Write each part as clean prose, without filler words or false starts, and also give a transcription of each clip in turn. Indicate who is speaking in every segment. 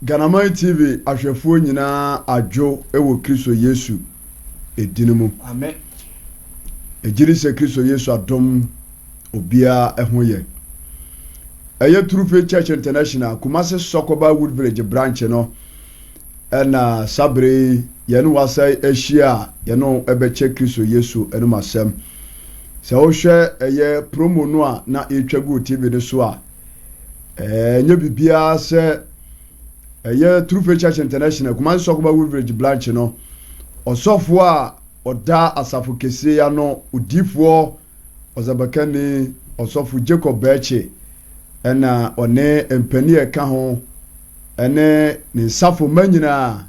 Speaker 1: Ganamai TV ahwefo nyina adwo ewo Kristo Yesu edinimu.
Speaker 2: Amen.
Speaker 1: Ejiri se Kristo Yesu adom obia ehoye. Eye True Faith Church International Kumasi Sokoba Wood Village branch no na sabre ye no wasai ehia ye no ebeche Kristo Yesu enu masem. Se wo hwe eye promo no a na etwagu TV ne so a nye bibia se eye True Faith Church International Kumasi Sokoba Wood Village branch no osofo a oda asafo kese ya no udifo ozabakani osofo Jacob Beche ena one empani eka ho ene ne safo manyina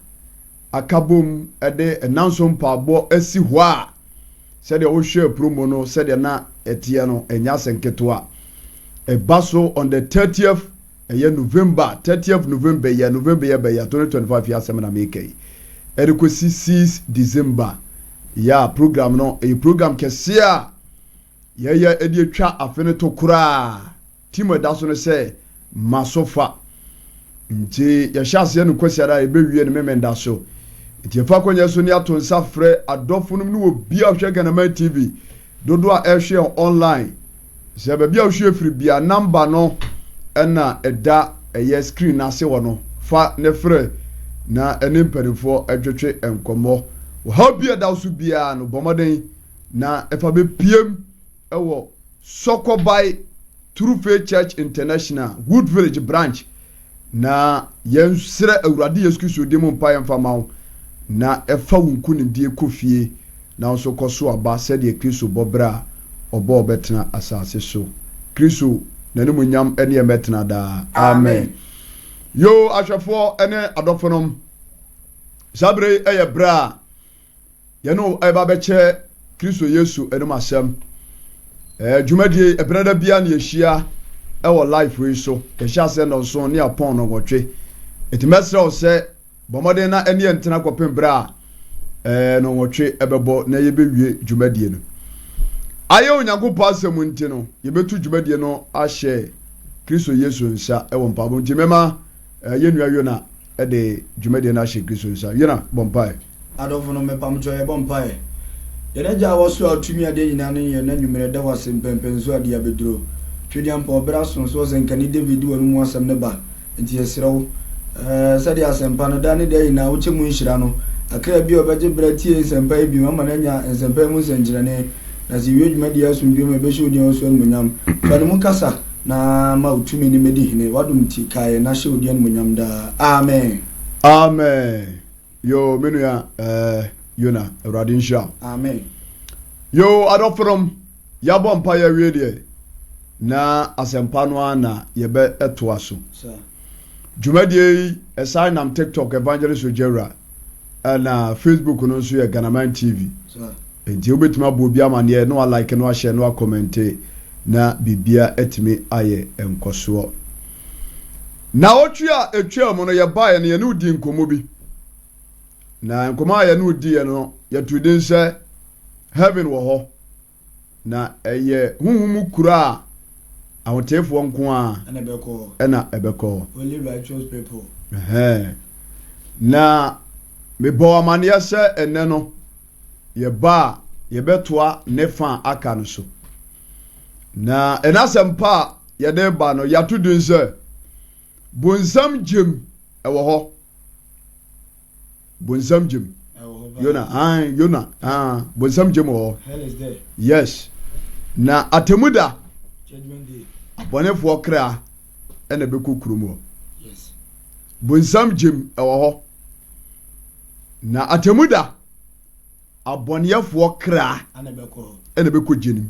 Speaker 1: akabom ede enanso mpabo asi ho a sede wo hwe promo no sede na etie no enya senketo a baso on the 30th November 30th November ya 2025 ya semana mekei erikosi 6 December ya program no program kesia ya edi atwa afene to kura timo da so no se masofa nti ya hyase no kwasiara ebewie ne memenda so nti fa kwanya so ni ato nsafre adofo no no obi ahwe Ganamai TV dodo a ehwe online se ba bia ahwe free bia number no na eda eye screen na se wono fa ne frɛ na ene mpanifo adwetwe enkomo ha bia da so bia no bomoden na efa be piem ewo Sokobai True Faith Church International Wood Village branch na yensre awurade Yesu Kristo demo mpa yemfa mawo na efa wunku ne die kofie na so koso aba se de Kristo bobra obo betena asase so Kristo nanemu nyam ene emetena da amen. Yo ahwefo ene adofonom sabre eye bra ye no eba beche Kristo Yesu ene masem dwumadie ebrada bia na yehia ewo life we so ehia se no so ne apon no wotwe etimesre o se bomoden na ene entena kopem bra no wotwe ebebo na yebewie dwumadie no aye onyankopɔ asɛm nti no yebetu dwumadie no ahye Kristo Yesu nsa ewo mpabo ntimema yenua yona ede dwumadie no ahye Kristo nsa yena bompai
Speaker 2: adofo no mepam joye bompai yeneja woso atumi ade nyina ne ye na nwumere da wasem pempenso ade abeduro twediam po bra so zenkani David wonu mu asem ne ba nti yesrew sadi asempa no da ne da nyina wo chemu nhira no akra bi obeje bratie nsempa bi mama na nya nsempa mu senjirane na ziwe dwumadi asumdwe me behwe odi oso nmunyam fane mu kasa na ma utumi ni medi hine wadum ti kae na hye odi nmunyam da amen
Speaker 1: amen. Yo menua Yona Radin Sha.
Speaker 2: Amen.
Speaker 1: Yo adofrom yabo mpa ya wie na asempa no na yebe etoa so.
Speaker 2: Sir.
Speaker 1: Dwumadie assign am TikTok evangelist Ojera na Facebook no so ya Ganamai TV.
Speaker 2: Sir.
Speaker 1: Enti obetuma bo bia mane no like no share no comment na bibia etimi aye enkoso. Na otwa etwa mo no ye bae na ye no di nkomo bi. Na nkoma ya no die no ya tudin se heaven wo ho na eye huhumu kura awotefo nko a ena ebeko
Speaker 2: only righteous people
Speaker 1: na me bo amane ya se ene no ye ba ye betoa ne fa aka no so na enasempa ye de ba no ya tudin se bonsam jem ewo ho bonsam jem Yona bonsam jem ho
Speaker 2: hell is there.
Speaker 1: Yes na atemuda
Speaker 2: Judgment day.
Speaker 1: abonefo kra ena bekukuru mu
Speaker 2: Yes.
Speaker 1: bonsam jem ewo ho na atemuda abonefo kra ena bekojenim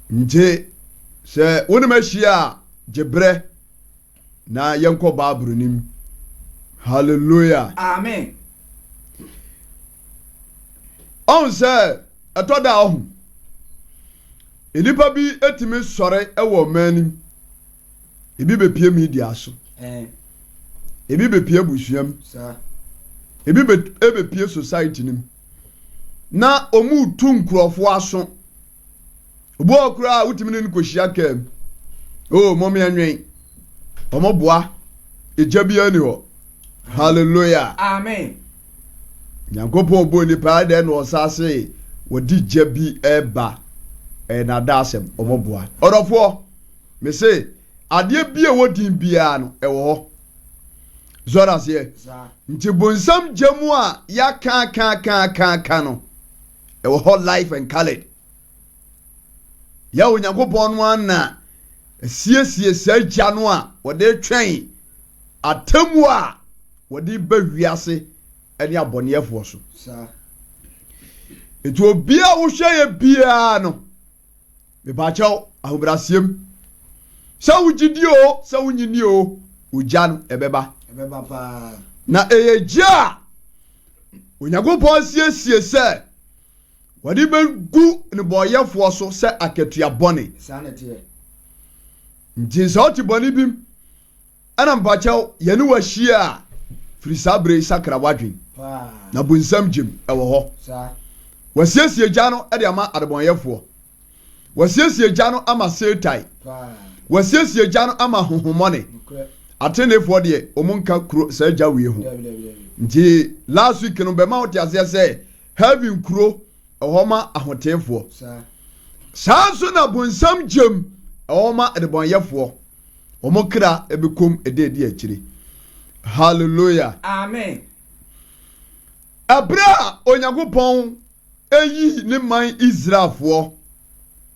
Speaker 1: nje se wonima hia jebre na yenko baabrunim. Hallelujah.
Speaker 2: Amen.
Speaker 1: On say atoda ohun enipa bi etimi sore ewo manim ebi bepie media so ebi bepie busuam
Speaker 2: sir
Speaker 1: ebi bepie society nim na omu tu nkrofo aso obo okura utimi ne nkohia kam oh momi anwen omoboa ejabia ni ho hallelujah
Speaker 2: amen
Speaker 1: nyankopɔn bo nipa de no osase wodi jabi eba na dasem omoboa odofo me say ade bia wodin bia no ewo ho zora se nti bonsam jamu a ya kan no ewo ho life and colored ya onyankopɔn no ana siesie sagya no a wode twen atamu a wode ba wiase ene aboneyefo so eto bia wo hweye bia no me ba chaw ahobrasiem sa wugidi o sa wunyini o ugya no ebeba
Speaker 2: pa
Speaker 1: na eyeja onyankopɔn siesie se wode be gu ne boyefo so se akatua bone
Speaker 2: sanete
Speaker 1: nti sa oti bone bim ana mpachaw yene wahia frisabre sakra wadwen na bunsam gym ewo ho wasiesie gya no e de ama adebonyefo wasiesie gya no ama setai wasiesie gya no ama hohomone atenefo de omunka kuro sa gya wie ho nti last week no be ma wote ase se having kuro ehoma ahotefo sanso na bunsam gym ehoma adebonyefo omokra ebekom ededi akire hallelujah
Speaker 2: amen
Speaker 1: abra onyankopɔn eyi ne man Israelfo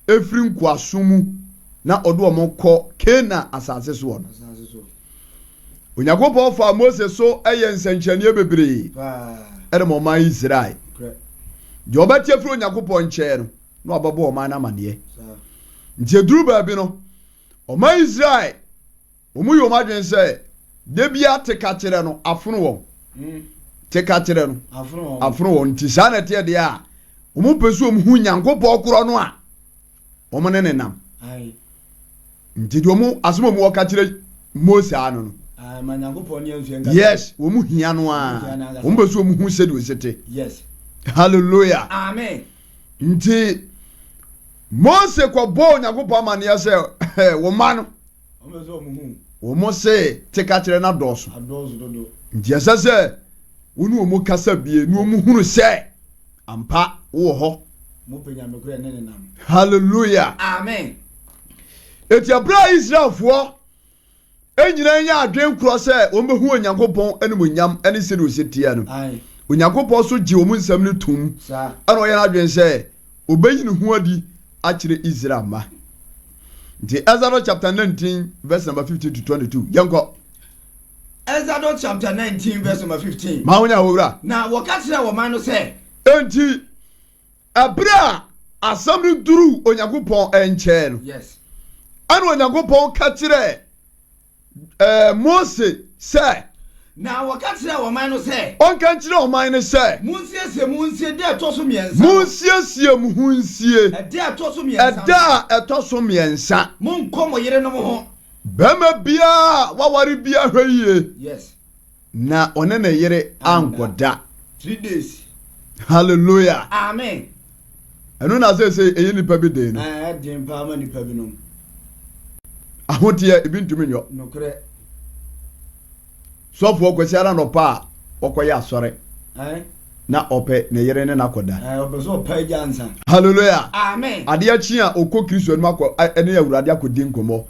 Speaker 1: efiri nkwasomu na ɔde ɔmo kɔ Kena asase so no onyankopɔn fa Moses so ɛyɛ nsankyerɛnne bebree ɛde mo man Israel de ɔbɛtie firi onyankopɔn nkyɛn no na ɔbɛbɔ ɔman na maneɛ nti eduru baabi no ɔman Israel omu yɛ ɔmo adwen sɛ debia teka kyerɛ no afono wɔn teka kyerɛ no afono wɔn nti saa na tie de a omu pesu omu hu nyankopɔn korɔ no a omo ne nenam nti de omu asem omu wɔka kyerɛ Mose ano no yes omu hia no a omu pesu omu hu sɛ de osete
Speaker 2: yes
Speaker 1: hallelujah
Speaker 2: amen
Speaker 1: nti Mose kɔ bɔ nyankopɔn amaniya sɛ wo ma no omo se teka kyerɛ na dɔso nti ɛsɛ sɛ wonu omu kasa bie nu omu hunu sɛ ampa wo ho hallelujah
Speaker 2: amen
Speaker 1: eti abra Israelfo enyina nya adwen kro sɛ ombehu onyankopɔn ene monyam ene sɛ de osetia no onyankopɔn so gye omu nsam no tum ana ɔyɛ adwen sɛ obeyi ne ho adi akyerɛ Israel ma nti Exodus chapter 19 verse number 15 to 22 yanko
Speaker 2: Exodus chapter 19 verse number 15
Speaker 1: ma wonya wura
Speaker 2: na wɔka kyerɛ wɔ man no sɛ
Speaker 1: enti abra asam no duru onyankopɔn enkyɛ no
Speaker 2: yes
Speaker 1: ana onyankopɔn ka kyerɛ Mose sɛ
Speaker 2: na wɔka kyerɛ wɔ man no sɛ
Speaker 1: ɔnka kyerɛ ɔman no sɛ
Speaker 2: munsiesie de ɛtɔ so miɛnsa
Speaker 1: munsiesie mu hu nsie
Speaker 2: ɛde ɛtɔ so miɛnsa
Speaker 1: ɛda ɛtɔ so miɛnsa
Speaker 2: monkɔ mo yere no mo ho
Speaker 1: bɛma bia waware bia hwɛ yie
Speaker 2: yes
Speaker 1: na ɔne ne yere ankɔda
Speaker 2: 3 days
Speaker 1: hallelujah
Speaker 2: amen
Speaker 1: ɛno na sɛ ɛyɛ nipa bi den no
Speaker 2: ɛden pa ma nipa bi no
Speaker 1: ahoteɛ ebi ntumi nyɔ
Speaker 2: nokre
Speaker 1: sɔfoɔ kwasi ara nɔpa a wɔkɔyɛ asɔre na ɔpɛ ne yere ne nakɔda
Speaker 2: ɔpɛ so ɔpɛ gyansa
Speaker 1: hallelujah
Speaker 2: amen
Speaker 1: adeɛ kyi a okɔ Kristo anim akɔ ɛne awurade akɔdi nkɔmmɔ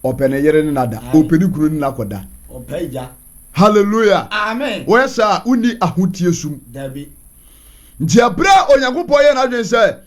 Speaker 1: ɔpɛ ne yere ne nada ɔpɛ ne kunu ne nakɔda
Speaker 2: ɔpɛ gya
Speaker 1: hallelujah
Speaker 2: amen
Speaker 1: wɔyɛ saa wonni ahoteɛ sum
Speaker 2: dabi
Speaker 1: nti abra onyankopɔn yɛ n'adwen sɛ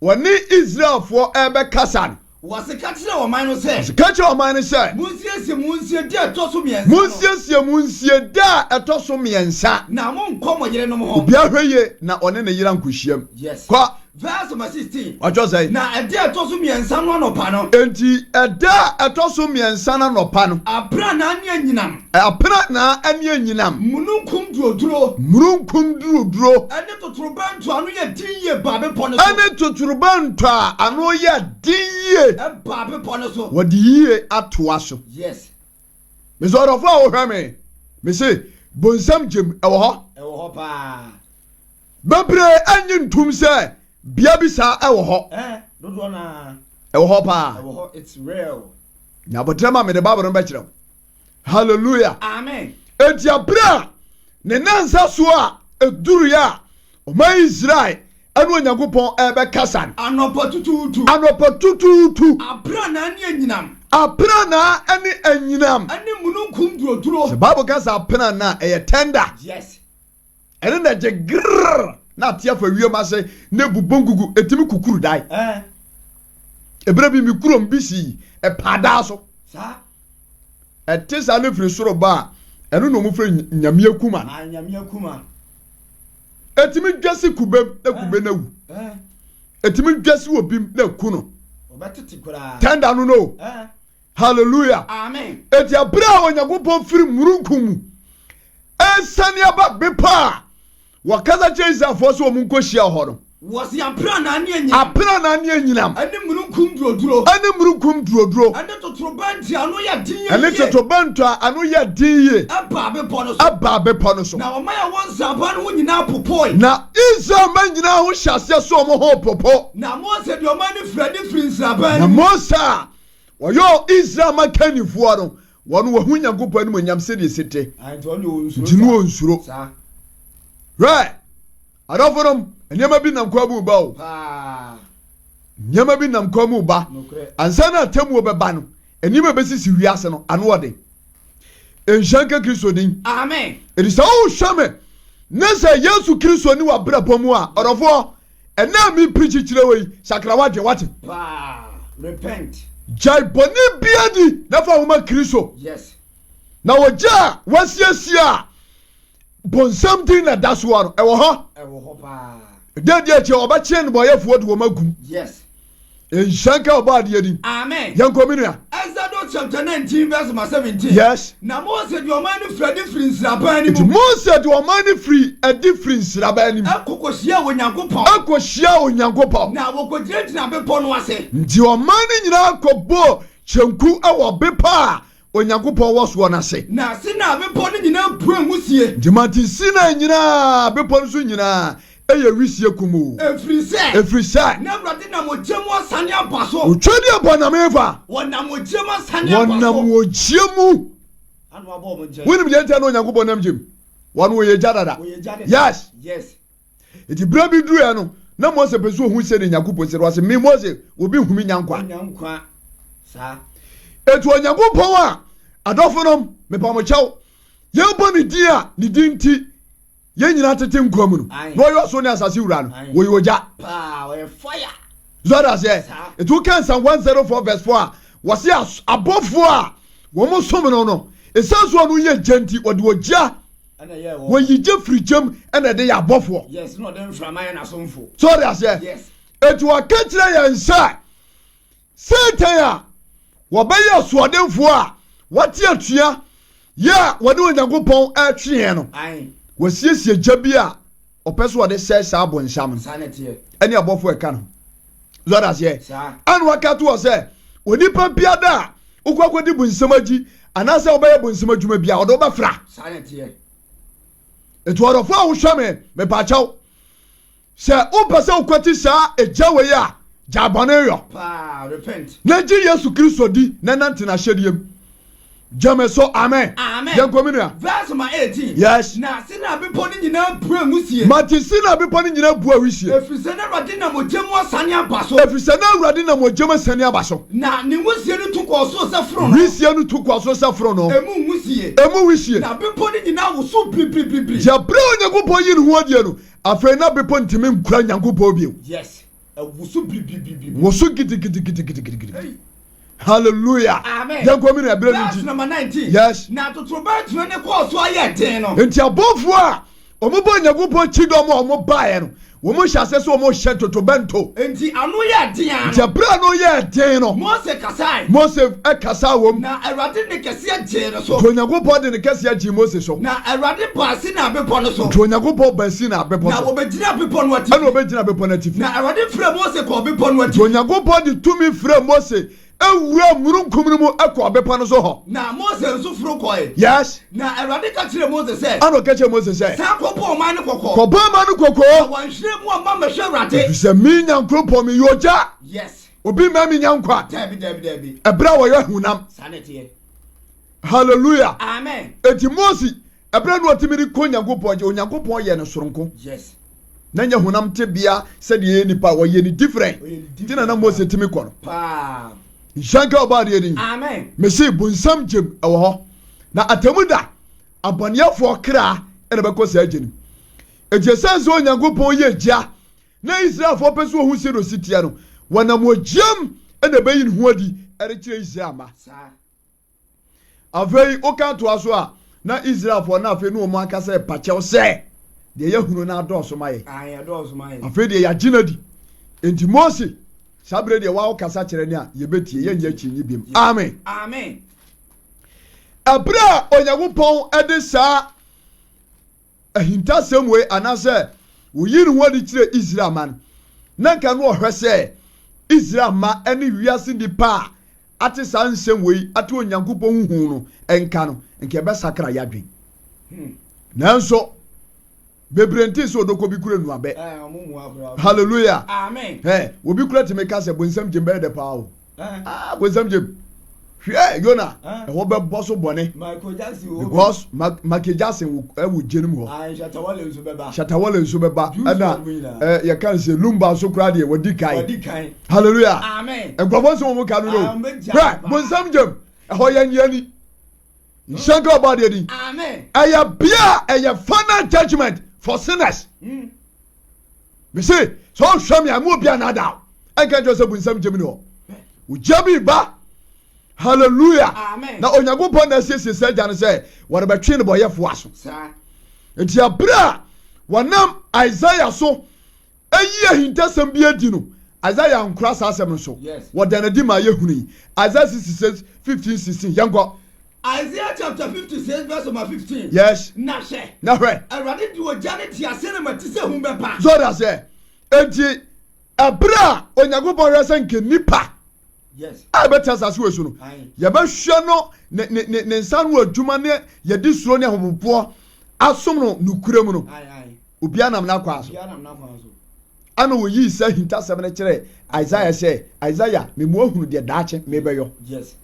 Speaker 1: wɔne Israelfoɔ ɛbɛkasa no
Speaker 2: wɔseka kyerɛ wɔ man no sɛ
Speaker 1: ka kyerɛ ɔman no sɛ
Speaker 2: munsiesie de ɛtɔ so miɛnsa
Speaker 1: munsiesie munsie da ɛtɔ so miɛnsa
Speaker 2: na monkɔ mo yere no mo ho
Speaker 1: obia hwɛ yie na ɔne ne yere nkɔhyiam
Speaker 2: yes
Speaker 1: kɔ
Speaker 2: verse number 16
Speaker 1: ɔtwɔ sɛ
Speaker 2: na ɛde ɛtɔ so miɛnsa no anɔpa no
Speaker 1: enti ɛda ɛtɔ so miɛnsa no anɔpa no
Speaker 2: apra na ane anyinam
Speaker 1: apra na ane anyinam
Speaker 2: mununkum duroduro
Speaker 1: murunkum duroduro
Speaker 2: ɛne totorobɛnto ano yɛ din yie ba bepɔ no so
Speaker 1: ɛne totorobɛnto a ano yɛ din yie
Speaker 2: ɛba bepɔ no so
Speaker 1: wɔde yie atoa so
Speaker 2: yes
Speaker 1: mesɛ ɔdɔfo a wɔhwɛ me mese bonsam gyem ɛwɔ
Speaker 2: hɔ paa
Speaker 1: bebree anyi ntum sɛ bia bi saa ɛwɔ hɔ
Speaker 2: dodoɔ na
Speaker 1: ɛwɔ hɔ paa
Speaker 2: ɛwɔ hɔ it's real
Speaker 1: na abotrɛma mede baboro no bɛkyerɛ hallelujah
Speaker 2: amen
Speaker 1: enti abra ne nansa so a eduru ya o ma Israel anu Onyankopɔn ebe kasan
Speaker 2: anopa tututu abra na ne anyinam
Speaker 1: apra na ani anyinam
Speaker 2: ani mununkum duroduro
Speaker 1: se Bible kasa apra na tender
Speaker 2: yes
Speaker 1: ene na je grrr na tia fa wiem ase na bubongugu etimi kukuru dai ebra bi mi kurom bisi pada so
Speaker 2: sa
Speaker 1: etisa ne firi soro ba eno no mu firi nyame akuma
Speaker 2: nyame akuma
Speaker 1: etimi dwase kubem na kube na wu etimi dwase obim na kuno
Speaker 2: obetiti kura
Speaker 1: tenda no hallelujah
Speaker 2: amen
Speaker 1: eti abra Onyankopɔn firi murunkum esani aba bepa wakaza Jesus for so omunko hia ho no
Speaker 2: was apra na ne anyinam ani mununkum duroduro ani totrobanti anu ya din
Speaker 1: ani totrobanto anu ya din ye
Speaker 2: aba
Speaker 1: bepo no so
Speaker 2: na o maya won saba no nyina popoi
Speaker 1: na Israel man nyina ho hyase so omo ho popo
Speaker 2: na Mose de o man free nsaba
Speaker 1: na Mose wo Israel man kanifo no wono wo hu Nyankopɔn anim nyam se de sete ntinu onsuro right adoforom nyama bi nam kwa mu ba o nyama bi nam kwa mu ba ansa na tamu obeba no enima besisi wiase no ano ode enhyanka Kristo din
Speaker 2: amen
Speaker 1: it is all shame nasa Yesu Kristo ni wa brabo mu a orofo ena mi preach kire we sakrawa de wate
Speaker 2: repent
Speaker 1: jai boni biadi na fa homa Kristo
Speaker 2: yes
Speaker 1: na woja wasiesia bon something na that's one ewo ho
Speaker 2: pa
Speaker 1: dia che obache no boyefo de wo magum
Speaker 2: yes
Speaker 1: enhyanka oba de adi
Speaker 2: amen
Speaker 1: yankomi no
Speaker 2: Exodus chapter 19 verse 17
Speaker 1: yes
Speaker 2: na Mose de o man free nsraba ni mu
Speaker 1: Mose de o man free a different nsraba ni mu
Speaker 2: akokohia Onyankopɔn na wokogyina bepo no ase
Speaker 1: ndi o man nyina akobo chenku awo bepa Onyankopɔn wo so na se
Speaker 2: na sina bepo no nyina buangusie
Speaker 1: dimati sina nyina bepo no so nyina eye wisie kumu every say
Speaker 2: na brade na mogyemu asane abaso
Speaker 1: otwadi abonamefa
Speaker 2: wona mogyemu asane abaso
Speaker 1: wona mogyemu
Speaker 2: anu abo mogyemu
Speaker 1: woni biyanta no Onyankopɔn namgyem wona wo ye jadada yes eti bra bi duru ya no na Mose peso hu se ne Onyankopɔn se wase me Mose obi humi nyankwa
Speaker 2: sa
Speaker 1: etu Onyankopɔn a adofonom me pamokyɛw ye boni dia ne dinti ye nyina tete nkwamu no no yo so ne asase wura no wo yoja
Speaker 2: we fire
Speaker 1: zoda say etu kan Psalm 104 verse 4 wase abofo a wo mo som no esanso no ye genti ode ogya
Speaker 2: ana ye wo
Speaker 1: wo yije frijam ana de ya abofo
Speaker 2: yes no dem framaye na somfo
Speaker 1: zoda say
Speaker 2: yes
Speaker 1: etu akatira ya nsa Satan a wo be ye soodemfo a wate atua ya wode Onyankopɔn atwe no wasiesie jabi a opeso wode sɛ saa bonsham
Speaker 2: sanete
Speaker 1: ani abofo e ka no zoda se anu wakato o sɛ onipa biada ukwakwodi bonsam agi anase obeye bonsam adwuma bia odo ba fra
Speaker 2: sanete
Speaker 1: eto orofo a wo hwame me pa chaw sɛ upasa ukwati saa ejawe ya jabane yo
Speaker 2: repent
Speaker 1: na ji Yesu Kristo di na nantena hyediem Jame so amen.
Speaker 2: Yankomina. Verse 18.
Speaker 1: Yes.
Speaker 2: Na sina bepo ni nyina bua ngusie.
Speaker 1: Mati sina bepo ni nyina bua wisie.
Speaker 2: Efrise na Awurade na mogyemu asane abaso.
Speaker 1: Efrise na Awurade na mogyemu asane abaso.
Speaker 2: Na ni ngusie no tukɔ so se fro no.
Speaker 1: Wisie no tukɔ so se fro no. Emu wisie.
Speaker 2: Na bepo ni nyina wo so bibibibibiri.
Speaker 1: Ja bra Onyankopɔn yi no ho adie no. Afei na bepo ntimi nkura Nyankopɔn bio.
Speaker 2: Yes. Wo so bibibibibiri.
Speaker 1: Wo so gidi. Hallelujah.
Speaker 2: Amen.
Speaker 1: Verse
Speaker 2: number 19.
Speaker 1: Yes.
Speaker 2: Na totroba tuno ne ko so aye den no.
Speaker 1: Enti abofo a omobo Nyankopɔn chidom a omo bae no. Wo mo hyase so omo hye totobento.
Speaker 2: Enti anu ye den ano.
Speaker 1: Enti bra no ye den no.
Speaker 2: Mose kasai.
Speaker 1: Mose kasa wom.
Speaker 2: Na Awurade ne kese agye no so.
Speaker 1: To Nyankopɔn de ne kese agye Mose so.
Speaker 2: Na Awurade baasi na bepɔ no so.
Speaker 1: To Nyankopɔn baasi na bepɔ so.
Speaker 2: Na obegyina bepɔ no ati.
Speaker 1: Na obegyina bepɔ no ati.
Speaker 2: Na Awurade frɛ Mose ko bepɔ no ati.
Speaker 1: To Nyankopɔn de tumi frɛ Mose ewura murunkum no mu akɔ bepɔ no so hɔ.
Speaker 2: Na Mose nso furu kɔe.
Speaker 1: Yes.
Speaker 2: Na Awurade ka kyerɛ Mose sɛ.
Speaker 1: Ano ka kyerɛ Mose sɛ.
Speaker 2: Saa kɔpɔ ɔman no kɔkɔ.
Speaker 1: Kɔpɔ ɔman no kɔkɔ.
Speaker 2: Wɔn hyerɛ mu ɔman mɛhwɛ Awurade.
Speaker 1: Sɛ mi Nyankopɔn mi yɔgya.
Speaker 2: Yes.
Speaker 1: Obi ma mi nyankwa.
Speaker 2: Dabi.
Speaker 1: Ɛbra wɔyɛ hunam.
Speaker 2: Sanete.
Speaker 1: hallelujah
Speaker 2: amen
Speaker 1: eti Moses ebra no otimiri ko Onyankopɔn ye no soronko
Speaker 2: yes
Speaker 1: na nya honam tebia se de nipa wo ye ni different tina na Moses timi ko no
Speaker 2: pa
Speaker 1: shanka oba de ni
Speaker 2: amen
Speaker 1: me say bunsam gem ewo ho na atamuda aboniafo kra ene be ko sa ageni ejesanso Onyankopɔn ye gya na Israelfo pese wo hu se do sitia no wanam ogyam ene be yin ho adi ere kire Israel ma afei oka to aso a na Israelfo na afei no mo aka se pachew se de ye hunu na adoso maye
Speaker 2: adoso maye
Speaker 1: afei de ya ginadi enti Moses sabre de wa okasa kire ne a ye betie ye nya chinyi bim amen
Speaker 2: amen
Speaker 1: abra Onyankopɔn ede sa ahinta semwe anase wo yiri ho de kire Israel man na nka no ohwe se Israel ma ene wiase di pa ate sa nsem wei ate Onyankopɔn hu no enka no nke be sakra yadwen nanso bebrenti so odoko bi kure nu abe hallelujah
Speaker 2: amen
Speaker 1: wo bi kure teme ka se bonsam jembe de pa o bonsam jem hwe Yona ho be boso bone because Michael Jackson wo jenum ho shatawale nso beba na ye kan se lumba so kura de wodi kai hallelujah
Speaker 2: amen
Speaker 1: egbofo so mo ka no bonsam jem ho yanyani shanka about the
Speaker 2: amen
Speaker 1: aya bia aya final judgment for sinners me say so hwam ya mo bia na da I can't just say bunsam jem no wo jabi ba hallelujah
Speaker 2: amen
Speaker 1: na Onyankopɔn na sese saja no say what about twin boy yefo aso enti abra wanam Isaiah so ayi ahintasam bi adi no Isaiah nkura sasem so what dan adi ma yehunu Isaiah 66 15-16 yango
Speaker 2: Isaiah chapter 56 verse number 15
Speaker 1: yes
Speaker 2: na hwe
Speaker 1: Awurade
Speaker 2: di ojane ti ase na matise hu bepa
Speaker 1: so da say enti abra Onyankopɔn resa nke nipa
Speaker 2: yes
Speaker 1: I better as we so no ye ba hwe no ne nsa no adwuma ne ye di suro ne ahopopo asom no nukure mu no obi anam na kwa so ana wo yi sa hinta sebe ne kire Isaiah say Isaiah me mo hunu de daache me beyo
Speaker 2: yes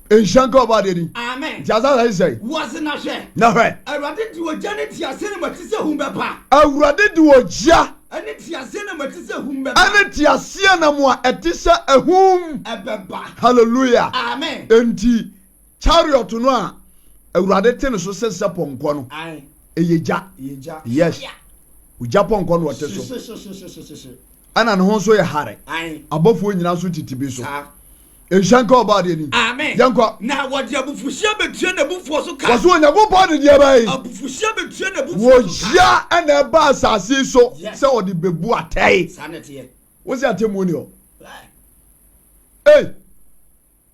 Speaker 1: Enshanka oba de ni
Speaker 2: amen
Speaker 1: jaza say
Speaker 2: was na hwe Awurade di ojane ti ase na matise hu bepa
Speaker 1: Awurade di ojia
Speaker 2: ane ti ase na matise hu bepa
Speaker 1: ane ti ase na mo a etise ehum
Speaker 2: ebeba
Speaker 1: hallelujah
Speaker 2: amen
Speaker 1: enti chariot no a Awurade te no so sese ponko no eyeja yes uja ponko no wote so ana no ho so ye hare abofo nyina so titibi so Enshanka oba de ni
Speaker 2: amen
Speaker 1: yanko
Speaker 2: na wodi abufuhia betue na bufuo so ka
Speaker 1: waso Onyankopɔn de dia bai
Speaker 2: abufuhia betue na bufuo so
Speaker 1: wo ya ana ba asase so se odi bebu atai
Speaker 2: sanete
Speaker 1: wo se atemoni o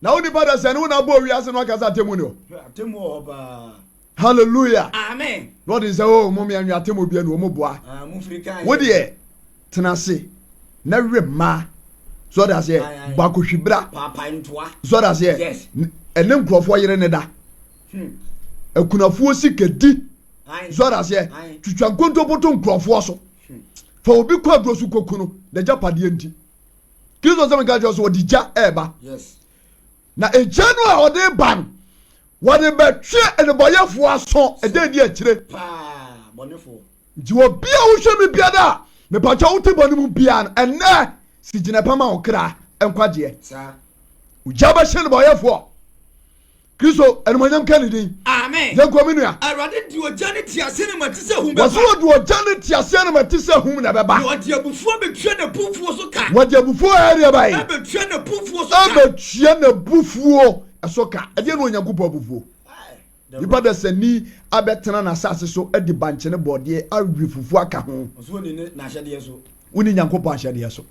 Speaker 1: na woni bada se ne wona bo wiase no aka se atemoni o
Speaker 2: atemu o ba
Speaker 1: hallelujah
Speaker 2: amen
Speaker 1: Lord is oh mommy anwa atemu bia no mo boa
Speaker 2: mu frika
Speaker 1: wo de tenase na rema so that say bakohwibra
Speaker 2: papa ntoa
Speaker 1: so that say
Speaker 2: yes
Speaker 1: ene nkrofo yere ne da akunafuo sikedi so that say twitwa nkontopoto nkrofo so fa obi kwa grosu kokunu na japade enti Kristo se meka jo so odija eba
Speaker 2: yes
Speaker 1: na ejanu a ode ban wode betwe eneboyefo aso ede di akire
Speaker 2: pa bonefo
Speaker 1: ji obi a wo hwe me bia da me pa cha wo te bonimu bia no ene si jina pama okra enkwaje
Speaker 2: sa
Speaker 1: ujaba shene boyefo Kristo enumanyam kanidi
Speaker 2: amen
Speaker 1: yanko minua
Speaker 2: Awurade di ojane ti ase na matise hu beba
Speaker 1: waso di ojane ti ase na matise hu na beba
Speaker 2: wodi abufuo betue na bufuo so ka
Speaker 1: wodi abufuo area bai
Speaker 2: betue na bufuo so ka
Speaker 1: betue na bufuo so ka ade no Onyankopɔn bufuo nipa da sani abetena na asase so adi banche ne bode awi fufu aka ho
Speaker 2: so ni na hyade so
Speaker 1: woni Nyankopɔn ahyade so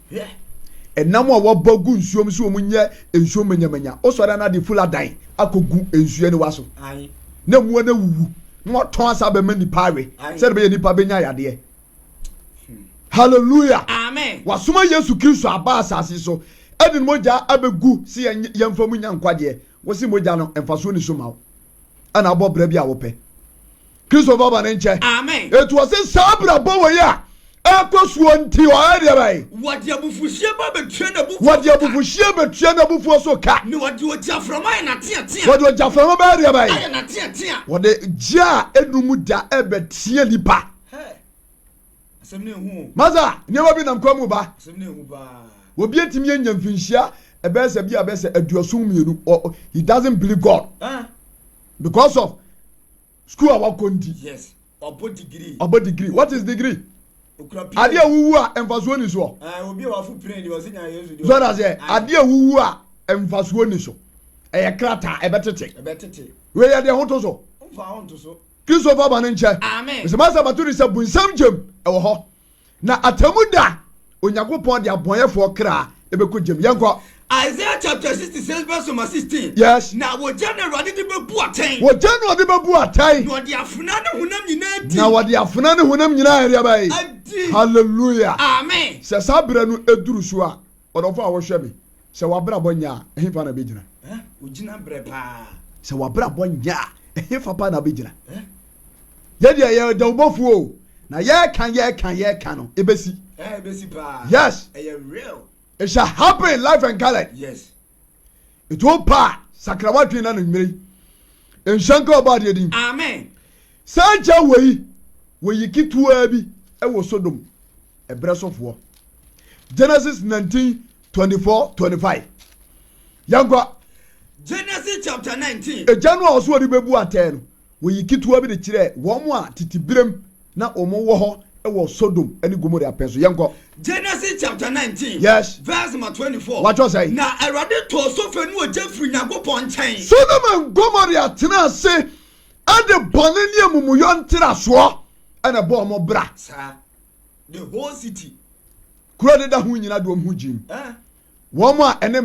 Speaker 1: enam a wabagu nsuom so omunye ensuom manyamanya osore na de fuladan akogu ensuo ne waso na muo na wuwu na ton asa be mani pawe se be nipa benya yade hallelujah
Speaker 2: amen
Speaker 1: wasoma Yesu Kristo aba asase so edin moja abegu si yemfa munya nkwade wosi moja no emfaso ni so mawo ana abobra bi a wo pe Kristo baba ne nche
Speaker 2: amen
Speaker 1: etu wose sabra bowo ya Ekosuo nti o ade bai.
Speaker 2: Wadi abufuhie ba betwe na bufu.
Speaker 1: Wadi abufuhie betwe na bufu so ka.
Speaker 2: Ni wadi otiaframa na tia.
Speaker 1: Wadi otiaframa ba ade bai.
Speaker 2: Aye na tia.
Speaker 1: Wadi ja enumu da ebetie lipa.
Speaker 2: Asem ne hu.
Speaker 1: Maza, nyewa bi nam kwamu ba.
Speaker 2: Asem ne hu ba.
Speaker 1: Obi etimi enya mfinhia ebese bi abese aduasun mienu. He doesn't believe God. Because of school awakondi.
Speaker 2: Yes. Obo degree.
Speaker 1: What is degree? Ade awuwu a emfaso ni so.
Speaker 2: Obi wa fu pray ni wasi nya Yesu.
Speaker 1: So that say ade awuwu a emfaso ni so. Eye krata ebetete. We ya de hoto so.
Speaker 2: Mfa hoto so.
Speaker 1: Kristo baba ne nche.
Speaker 2: Amen.
Speaker 1: Se masa baturi se bunsam jem ewo ho. Na atamuda Onyankopon de abonyefo kra ebeko jem. Yanko
Speaker 2: Isaiah chapter 66 verse 16.
Speaker 1: Yes.
Speaker 2: Na wo January de bebu aten.
Speaker 1: Wo January de bebu aten.
Speaker 2: No de afuna ne honam nyina di.
Speaker 1: Na wo de afuna ne honam nyina area bai. Hallelujah.
Speaker 2: Amen.
Speaker 1: Se sabra no eduru so a odofo a wo hwe me. Se wabra bonya ehfa na bejina.
Speaker 2: Ojina bre pa.
Speaker 1: Se wabra bonya ehfa pa na bejina. Ye de ye de obofu o. Na ye kan no ebesi.
Speaker 2: Ebesi pa.
Speaker 1: Yes.
Speaker 2: Real.
Speaker 1: It shall happen in life and color.
Speaker 2: Yes.
Speaker 1: It will pass. Sakrawatwi na nwere. Enshanka oba de din.
Speaker 2: Amen.
Speaker 1: Saja we kitua bi e wo Sodom. Ebresofo. Genesis 19:24-25. Yankwa
Speaker 2: Genesis chapter 19.
Speaker 1: E January so de bebu aten no. We kitua bi de kire wo mo a titibirem na omo wo ho e wo Sodom ani Gomorrah penso. Yankwa
Speaker 2: Genesis chapter 19.
Speaker 1: Yes.
Speaker 2: Verse 24.
Speaker 1: What you say?
Speaker 2: Na Erade to so fe nu oje firi Nyankopon nchen.
Speaker 1: Sodom and Gomorrah tena se ade bone ne amumuyo ntira so ana bo mo bra.
Speaker 2: Sir. The whole city.
Speaker 1: Kura de da hu nyina do mu jim. Wo mo a ene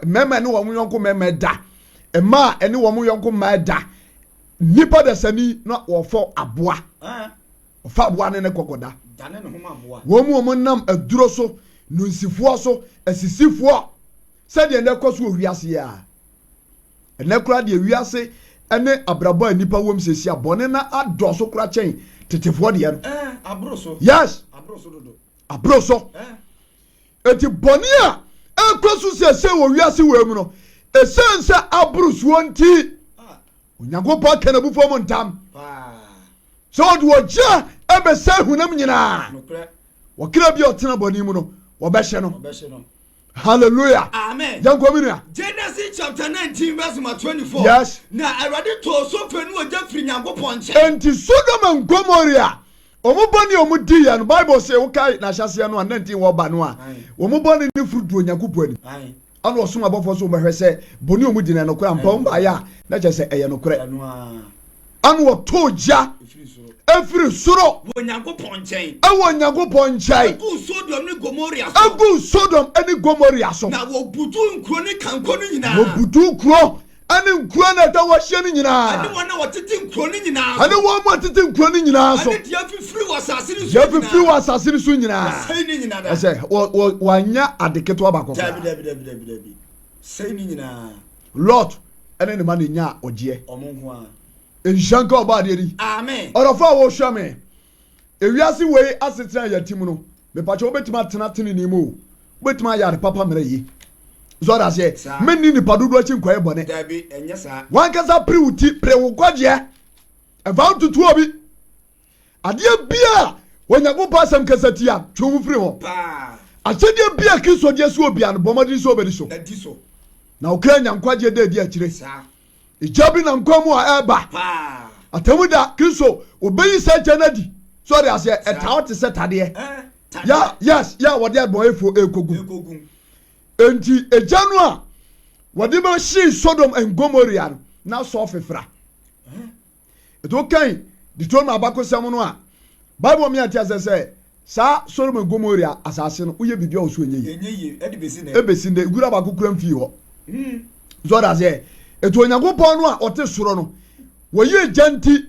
Speaker 1: mema ne wo mo yonko mema da. Ema ene wo mo yonko ma da. Nipa da sani na wo fo aboa. Ofa aboa ne kokoda.
Speaker 2: Dane no homa aboa.
Speaker 1: Wo mo nam aduro so, nunsifo so, asisifo. Se de ne koso owiase ya. Ene kura de wiase ene abrabo nipa wom sesi abone na adoso kura chen tetefo de no.
Speaker 2: Abroso.
Speaker 1: Yes.
Speaker 2: Abroso dodo.
Speaker 1: Abroso. Eti bone a ekosu sese wo wiase we mu no. Esense abroso nti. Onyankopon kana bu fo mo ntam. So do oja ebe se hunam nyina. Wakira bi otena boni mu no, wo behye no. Hallelujah.
Speaker 2: Amen.
Speaker 1: Yankomina.
Speaker 2: Genesis chapter 19 verse 24.
Speaker 1: Yes.
Speaker 2: Na Erade to so fe nu oja firi Nyankopon nche.
Speaker 1: Enti Sodom and Gomorrah. Omo boni omo di ya no Bible say wo kai na hyase no 19 wo ba no a. Omo boni ni fruit Onyankopon ni. Ano osum abofo so behwe se boni omo di na no kora mpa mba ya na che se eye no kore. Anu wo toja efiri soro
Speaker 2: Onyankopon nchen.
Speaker 1: Onyankopon nchen.
Speaker 2: Agu Sodom ni Gomorrah so.
Speaker 1: Agu Sodom eni Gomorrah so.
Speaker 2: Na wo butu nkro ni kanko ni nyina.
Speaker 1: Wo butu kro ani nkro na da wo hye ni nyina.
Speaker 2: Ani wona wo tete nkro ni nyina.
Speaker 1: Ani wo mo tete nkro ni nyina so.
Speaker 2: Ani dia fifiri wasase ni so.
Speaker 1: Dia fifiri wasase ni so nyina.
Speaker 2: Sei ni nyina da.
Speaker 1: Ese wanya adeketo abakọ.
Speaker 2: Dabi. Sei ni nyina.
Speaker 1: Lord ene ne ma ne nya oje.
Speaker 2: Omo ho a.
Speaker 1: Enshanka oba de ri.
Speaker 2: Amen.
Speaker 1: Orofo wo hwa me. Ewiase wei asetra yatim no. Me pa che obetima tena tene ni mu. Obetima ya de papa mere yi. So that say meni ni padudu achi nkwaye bone.
Speaker 2: Dabi enye sa.
Speaker 1: Wan kasa priwuti prewukwaje. E va tutu obi. Ade bia Onyankopon asem kasa tia twom firi ho.
Speaker 2: Pa.
Speaker 1: Achede bia Kristo de so obi an bomodi so obedi so.
Speaker 2: Na di so.
Speaker 1: Na okra nyankwaje de di akire.
Speaker 2: Sa.
Speaker 1: Ijabi na nkwamu a eba.
Speaker 2: Pa.
Speaker 1: Atamuda Kristo obeyi sa janadi. So they say etawo te setade. Ya yes ya wode aboyefo ekogu. Enti ejanu a wode ba shi Sodom and Gomorrah na so fefra. Eto kan Deuteronomy abakosam no a Bible me atia say sa Sodom and Gomorrah asase no uye bibia oso enye
Speaker 2: yi
Speaker 1: ebesi ne gura bakokura mfi ho. So that say eto Onyankopon no a ote soro no woye janti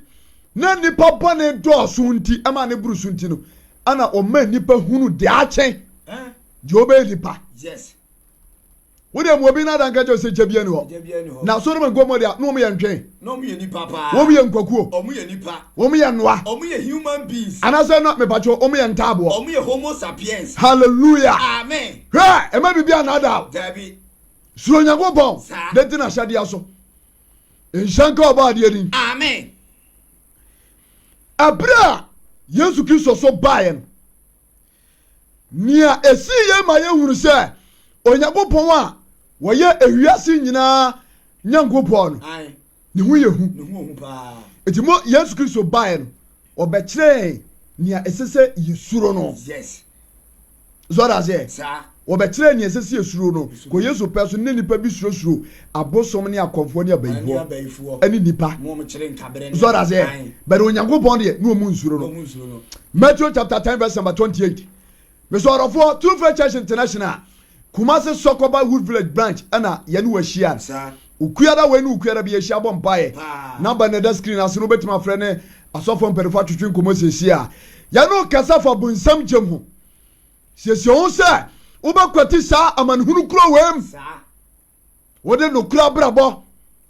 Speaker 1: na nipa bone do so nti ama ne burusu nti no ana o ma nipa hunu de achen. Jobe nipa.
Speaker 2: Yes.
Speaker 1: Wo de mo bi na dan ka je se jebia ni ho. Na so no go mo dia no mo ye ntwen.
Speaker 2: No mo ye nipa pa.
Speaker 1: Wo mo ye nkwakuo.
Speaker 2: O mo ye nipa.
Speaker 1: Wo mo ye noa.
Speaker 2: O mo ye human beings.
Speaker 1: Anase no me bacho o mo ye ntabo.
Speaker 2: O mo ye homo sapiens.
Speaker 1: Hallelujah.
Speaker 2: Amen.
Speaker 1: Hey, e ma bibia na da.
Speaker 2: Dabi.
Speaker 1: Suro Nyankopon. De ti na hade aso. Nshanka oba de ni.
Speaker 2: Amen.
Speaker 1: Abra Yesu Kristo so bae nia esi ye ma ye hunu se Onyankopon a wo ye ewiase nyina Nyankopon
Speaker 2: Ai.
Speaker 1: Ni hu ye hu.
Speaker 2: Ni hu pa.
Speaker 1: Etimo Yesu Kristo bae no obekire nia esese yesuro no.
Speaker 2: Yes.
Speaker 1: Zora ze.
Speaker 2: Sa.
Speaker 1: Obekire nia esese yesuro no. Ko Yesu peso ne nipa bi suro abosom ne akonfo ne abayifo. Ani nipa.
Speaker 2: Mo mo kire nkabre ne.
Speaker 1: Zora ze. But Onyankopon de no mu nsuro no. Matthew chapter 10 verse number 28. Mesorofo True Faith Church International Kumasi Sokoba Wood Village branch ana yeni wahia
Speaker 2: sa
Speaker 1: ukuyada we ni ukuyada bi yehia bom pae number na da screen aso no betima frɛ ne asofo mperifo twetwe nkomo sesia yano kasa fa bunsam gyem ho siesie ho sɛ wobakwati saa amanhunu kuro wem
Speaker 2: sa
Speaker 1: wode no kura brabo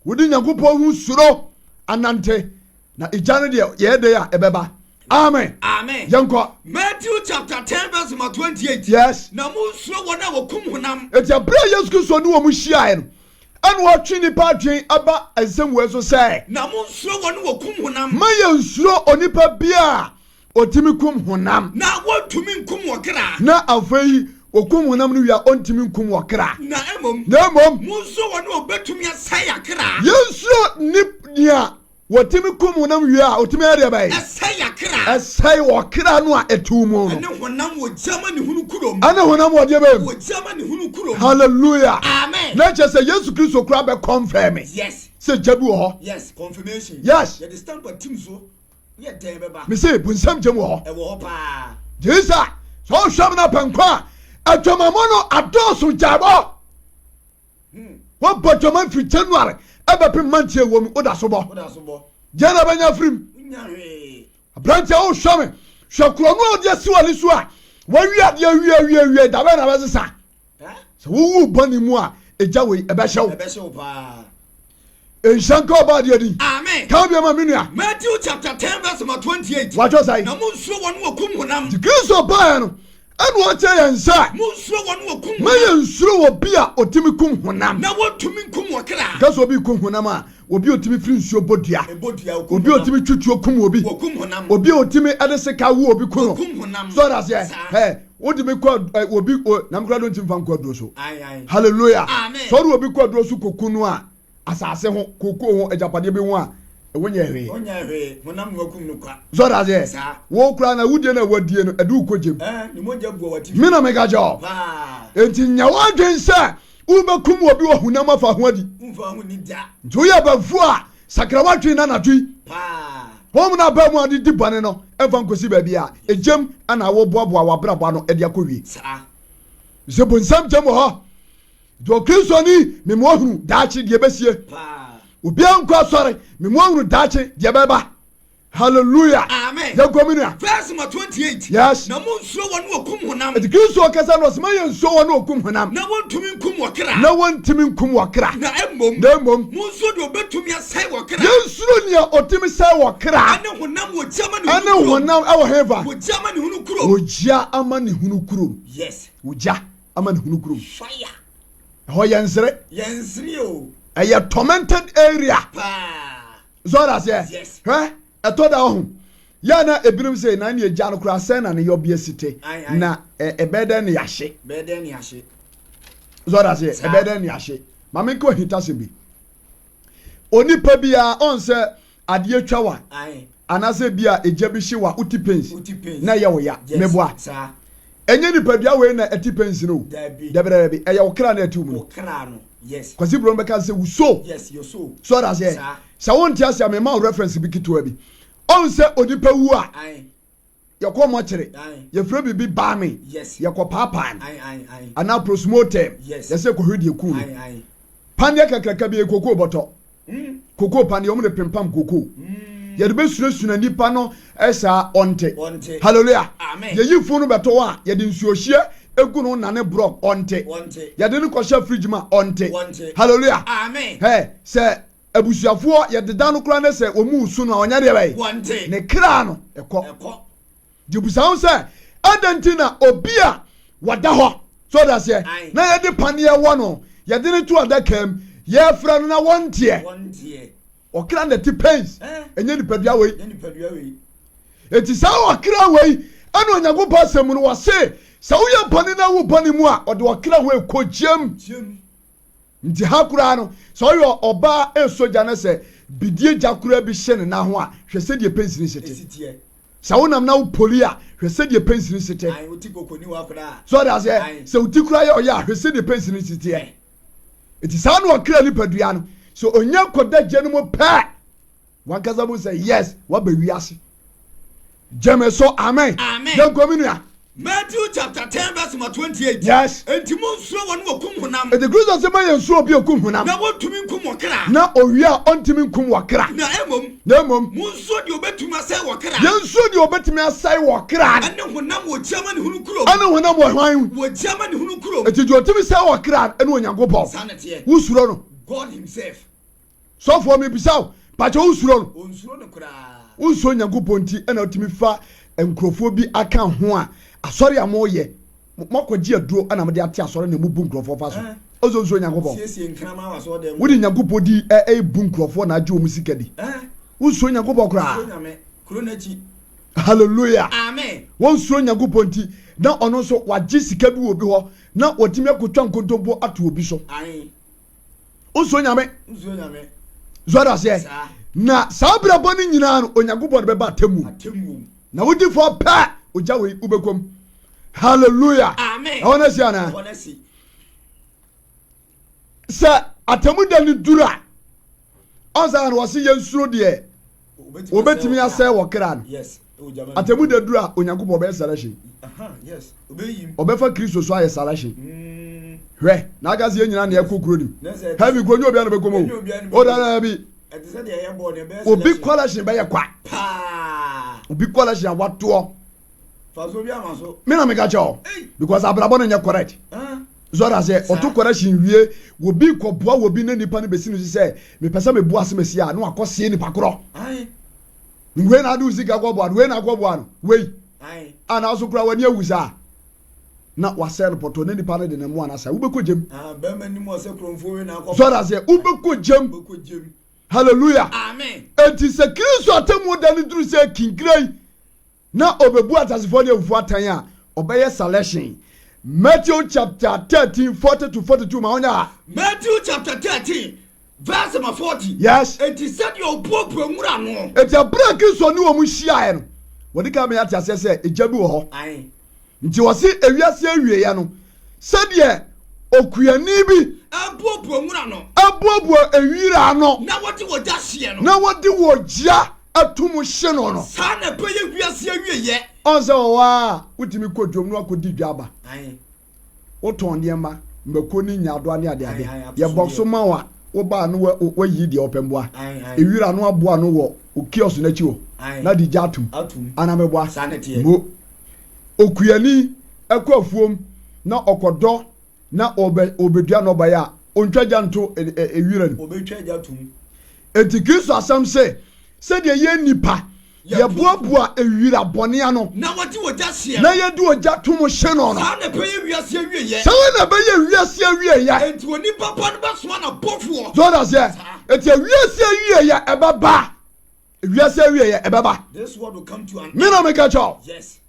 Speaker 1: wode Nyankopɔn hu suro anante na ejane de ye de ya ebeba. Amen.
Speaker 2: Amen.
Speaker 1: Yanko.
Speaker 2: Matthew chapter 10 verse 28.
Speaker 1: Yes.
Speaker 2: Na mu suro wona wokum honam.
Speaker 1: Eti abra Yesu Kristo ni wo mu hia no. Anu otwe nipa dwen aba ensem we so sɛ.
Speaker 2: Na mu suro wona wokum honam.
Speaker 1: Ma ye nsuro onipa bia otimi kum honam.
Speaker 2: Na wotumi nkum wokra.
Speaker 1: Na afei okum honam no wia ontimi nkum wokra.
Speaker 2: Na emom. Mu suro wona obetumi asai akra.
Speaker 1: Yesu nia wotimi kum honam wia otimi ade bai. Asai wokra no a etumu.
Speaker 2: Ane honam wo jama ni hunu kurom.
Speaker 1: Ane honam wo de bem.
Speaker 2: Wo jama ni hunu kurom.
Speaker 1: Hallelujah.
Speaker 2: Amen.
Speaker 1: Na che say Yesu Kristo kura be confirm.
Speaker 2: Yes.
Speaker 1: Say jabu ho.
Speaker 2: Yes, confirmation.
Speaker 1: Yes.
Speaker 2: You understand what team so? Ye den beba.
Speaker 1: Me say bunsam jamu ho.
Speaker 2: E wo pa.
Speaker 1: Jesus. So sham na pankwa. Atwamamono adoso jabo. Wo botoma fi January. Ebe pe mantie wo mu oda so bo.
Speaker 2: Oda so bo.
Speaker 1: Jana banya frim.
Speaker 2: Nyare.
Speaker 1: Branche o shame. Shakuro no de siwali so a. Wa wi da ba na ba sesa. So wo bani mu a eja we ebe hyew.
Speaker 2: Ebe hyew pa.
Speaker 1: Enshanka oba de adi.
Speaker 2: Amen.
Speaker 1: Ka bia ma menua.
Speaker 2: Matthew chapter 10 verse 28.
Speaker 1: What was I?
Speaker 2: Na mu nsuo wonu okum honam.
Speaker 1: Kristo ba no. Anu o che yensa.
Speaker 2: Mu nsuo wonu okum honam.
Speaker 1: Ma yensuro wo bia otimi kum honam.
Speaker 2: Na wotumi nkum wokra.
Speaker 1: Kaso obi kum honam a obi otimi firi nsuo bodua. Obi otimi twetwo kum obi.
Speaker 2: Okum honam.
Speaker 1: Obi otimi adese ka wo obi kum.
Speaker 2: Okum honam.
Speaker 1: So that's it. Hey, odimi ko obi na mkra don't mfa nkwadro so. Hallelujah.
Speaker 2: Amen.
Speaker 1: So do obi kwadro so kokunu a asase ho koko ho ejapade bi ho a ewonya hwe.
Speaker 2: Onya hwe, honam wakum no kwa.
Speaker 1: So that's it. Wo kra na wudie na wadie no edu kojem.
Speaker 2: Ni moja buo wati.
Speaker 1: Me na mega job. Enti nyawa dwense ubekum obi wo hunam afa ho adi.
Speaker 2: Mfa ho ni da.
Speaker 1: Nto ya bafu a sakrawatwe na natwi. Hom na ba mu adi dibane no emfa nkosi ba bia ejem ana wo boaboa wabrabo no edi akowie. Se bonsam jam ho. Do Kristo ni me mo hunu daachi de besie. Obi anko sore me mo hunu daachi de beba. Hallelujah.
Speaker 2: Amen.
Speaker 1: Verse
Speaker 2: 28.
Speaker 1: Yes.
Speaker 2: Na mo nsuo wonu okum honam.
Speaker 1: The Kristo kasa no se ma ye nsuo wonu okum honam.
Speaker 2: Na wontumi nkum wokra.
Speaker 1: Na wontumi nkum wokra.
Speaker 2: Na emmom.
Speaker 1: Na emmom.
Speaker 2: Mo nsuo de obetumi asai wokra.
Speaker 1: Yensuro nia otimi sai wokra.
Speaker 2: Ane honam wo jama ni.
Speaker 1: Ane honam awo heva.
Speaker 2: Wo jama ni hunu kuro.
Speaker 1: Ojia ama ni hunu kuro.
Speaker 2: Yes.
Speaker 1: Ojia ama ni hunu kuro.
Speaker 2: Fire.
Speaker 1: Ho yensere.
Speaker 2: Yensere o.
Speaker 1: A tormented area. Zora say.
Speaker 2: Yes.
Speaker 1: Huh? Etoda ho. Ya na ebirum say na ne agya no kura sen na ne yobie site. Na ebede ne yahye.
Speaker 2: Bede ne yahye.
Speaker 1: Zora say ebede ne yahye. Mame ko hita se bi. Onipa bia on say ade atwa wa. Anase bia eja bi hye wa utipens. Na ye wo ya meboa. Enye nipa bia we na etipens no. Debere bi eye wo kra na atu mu no.
Speaker 2: Kra no. Yes.
Speaker 1: Kwasi bro mbeka say wuso.
Speaker 2: Yes, your soul.
Speaker 1: So that's it. Sa wonti ase am ma reference bi kitwa bi. On say onipa wu a. Yakọ mo kire. Ye fra bibi ba me.
Speaker 2: Yes.
Speaker 1: Yakọ papa. Ana prosmote.
Speaker 2: Yes.
Speaker 1: Ye say ko hwedi eku. Pande kakraka bi ekoko boto. Koko pande omo de pempam koko. Ye de besunasuna nipa no esa onte. Hallelujah.
Speaker 2: Amen.
Speaker 1: Ye yifu no beto a ye de nsuohie egu no nane block onte yɛde no kɔhyɛ fridge ma onte hallelujah
Speaker 2: amen
Speaker 1: hey sɛ abusuafoɔ yɛde da no kora ne sɛ omu usu no ɔnya deɛ bɛyɛ ne kra no ɛkɔ dibusawo sɛ adantina obi a wada hɔ so da sɛ na yɛde paneɛ wɔ no yɛde ne to adaka m yɛfrɛ no na wɔnteɛ ɔkra na ti pains ɛnyɛ nipadua wei eti saa ɔkra wei ɛna onyankopɔn asɛm no wɔse sɛ woyɛ bɔne na wo bɔne mu a ɔde ɔkra ho ɛkɔ gyam nti ha koraa no sɛ ɔyɛ ɔbaa ɛsogya no sɛ bidie gya koraa bi hyɛ ne na ho a hwɛ sɛdeɛ pɛnsini hyete sɛ wonam na wo poli a hwɛ sɛdeɛ pɛnsini hyete so ɔde aseɛ sɛ woti koraa yɛ ɔyɛ a hwɛ sɛdeɛ pɛnsini hyeteɛ eti saa na ɔkra nipadua no so onya kɔda gya no mu pɛ wankasa mu sɛ yes waba wiase gyeme so amen yɛnkɔmi nua
Speaker 2: Matthew chapter 10 verse 28.
Speaker 1: Yes.
Speaker 2: Enti monsuo won wokum honam.
Speaker 1: Eti Kristo sɛ ma yɛnsuo obi okum honam.
Speaker 2: Na wotumi nkum wakra.
Speaker 1: Na owia ɔntumi nkum wakra.
Speaker 2: Na emom. Monsuo de obetumi asai wakra.
Speaker 1: Yɛnsuo de obetumi asai wakra.
Speaker 2: Ane honam wo gyama ne hunu kurom.
Speaker 1: Ane honam wo hwan.
Speaker 2: Wo gyama ne hunu kurom.
Speaker 1: Eti de otumi sai wakra ene Onyankopɔn.
Speaker 2: Sanete.
Speaker 1: Wusuro no.
Speaker 2: God himself.
Speaker 1: So for me bisaw, pa che wusuro no.
Speaker 2: Onsuo no kra.
Speaker 1: Wusuro Onyankopɔn ti ena otumi fa nkrofo bi aka ho a asɔre a moyɛ mɔkɔgye aduro ana mede ate asɔre na mu bu nkrɔfoɔ fa so ɔzonso Nyankopɔn wode Nyankopɔn di bu nkrɔfoɔ na agye ɔmu sika di wonsuro Nyankopɔn koraa hallelujah
Speaker 2: amen
Speaker 1: wonsuro Nyankopɔn ti na ɔno nso wagye sika bi wɔ bi hɔ na wɔtumi akotwa nkontompo ato obi so wonsuro Nyame zɔda sɛ na saa brabɔ no nyinaa no Onyankopɔn de bɛba atemmu na wodi fɔ pɛ ogya wei ubekom hallelujah
Speaker 2: amen
Speaker 1: ɛwɔ si ana sɛ atamu da ni dura ɔnsa na wɔsi yɛ nsuro deɛ obetumi asɛ wɔ kra no atamu da dura Onyankopɔn ɔbɛyɛ salahye ɔbɛfa Kristo so ayɛ salahye hwɛ na aga se nyina na ɛkɔ kuro nim heavy kuro nyo bia no bɛkom o dara bi obi kwalahye bɛyɛ kwa obi kwalahye awatoɔ me na meka kyɛw because abrabɔ no nyɛ correct zɔra sɛ ɔto correction wie wobi kɔboa wobi na nipa no bɛsi no sɛ mepɛ sɛ mebu asɛm asi a na wakɔ sie nipa korɔ wei na ade wo sika kɔboa no wei na akɔboa no wei a na so kora w'ani awu saa na wasɛ no pɔtɔ na nipa no de ne mu anasa wobɛkɔ gyam zɔra sɛ wobɛkɔ gyam hallelujah enti sɛ Kristo atamu da no duru sɛ kinkirai na obebu atasifo ne ofu atan a obeye selection Matthew chapter 13 40 to 42 ma onya
Speaker 2: Matthew chapter 13 verse 40
Speaker 1: yes
Speaker 2: enti said your popo nwura no
Speaker 1: enti abra Kristo ni wo mu hia no wodi ka me ate ase se eja bi wo ho nti wo se ewiase awie ya no said okuyani bi
Speaker 2: abuobuo nwura no
Speaker 1: abuobuo ewira no
Speaker 2: na wodi wo ja hye no
Speaker 1: na wodi wo ja atumu hye no
Speaker 2: sana peye wiase awie ye
Speaker 1: onse wa utimi kodwom no akodi dwaba woton de ma mbako ni nyado ane ade ade ye bokso ma wa wo ba no wa yi de opemboa ewira no aboa no wo okios na chi wo na di jatum ana meboa mo okuyani akwafuom na okodo na obedua no baya ontwaja nto ewira ni
Speaker 2: obetwa jatum
Speaker 1: enti Kristo asam se de ye nipa ye boaboa ewira bone ano
Speaker 2: na wati woja hye
Speaker 1: na ye du oja tom hye no no
Speaker 2: sa na peye wiase awie ye
Speaker 1: sa na peye wiase awie ya
Speaker 2: enti oni papa no baso na bofuo
Speaker 1: so da se enti wiase awie ya ebaba wiase awie ya ebaba
Speaker 2: this word will come to an
Speaker 1: me na make a chow
Speaker 2: yes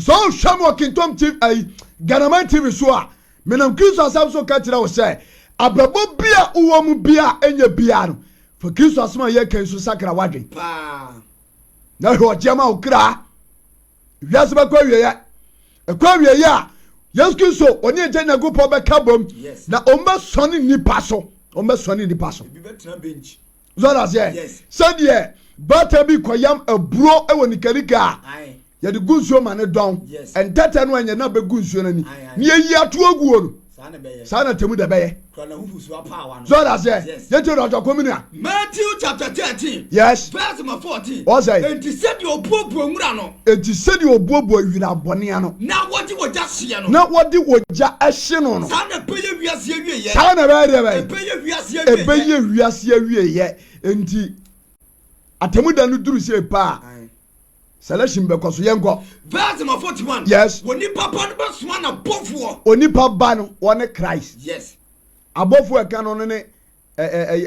Speaker 1: so shamo kintom tv ai Ganama TV so a me na Kristo asam so ka kira wo se abrabo bia uwo mu bia enya bia no for Kristo asma ye kan so sakra wadwen
Speaker 2: pa
Speaker 1: na ho jema okra wiase ba kwa wiye ekwa wiye a Yesu Kristo oni eje Nyankopɔn be ka bom na omba sone nipa so
Speaker 2: bi betra bench
Speaker 1: zora se said ye bata bi koyam aburo ewo nikarika ye de gunsuo ma ne don entete no anya na be gunsuo nani ni yi ato aguo no sana temu da beye so that's it you tell us community
Speaker 2: Matthew chapter 13
Speaker 1: yes
Speaker 2: verse 14
Speaker 1: what say
Speaker 2: and said your popo nwura no
Speaker 1: and said your bobo wira bone ano
Speaker 2: na wodi woja hye no
Speaker 1: na wodi woja ahye no no
Speaker 2: sana peye wiase awie ye
Speaker 1: sana be de be
Speaker 2: peye wiase awie
Speaker 1: ebeye wiase awie ye enti atemu da no duru se pa selection be koso yenko
Speaker 2: verse 41
Speaker 1: yes
Speaker 2: woni papa no be soma na bofo
Speaker 1: oni papa no woni Christ
Speaker 2: yes
Speaker 1: abofo e kan no ne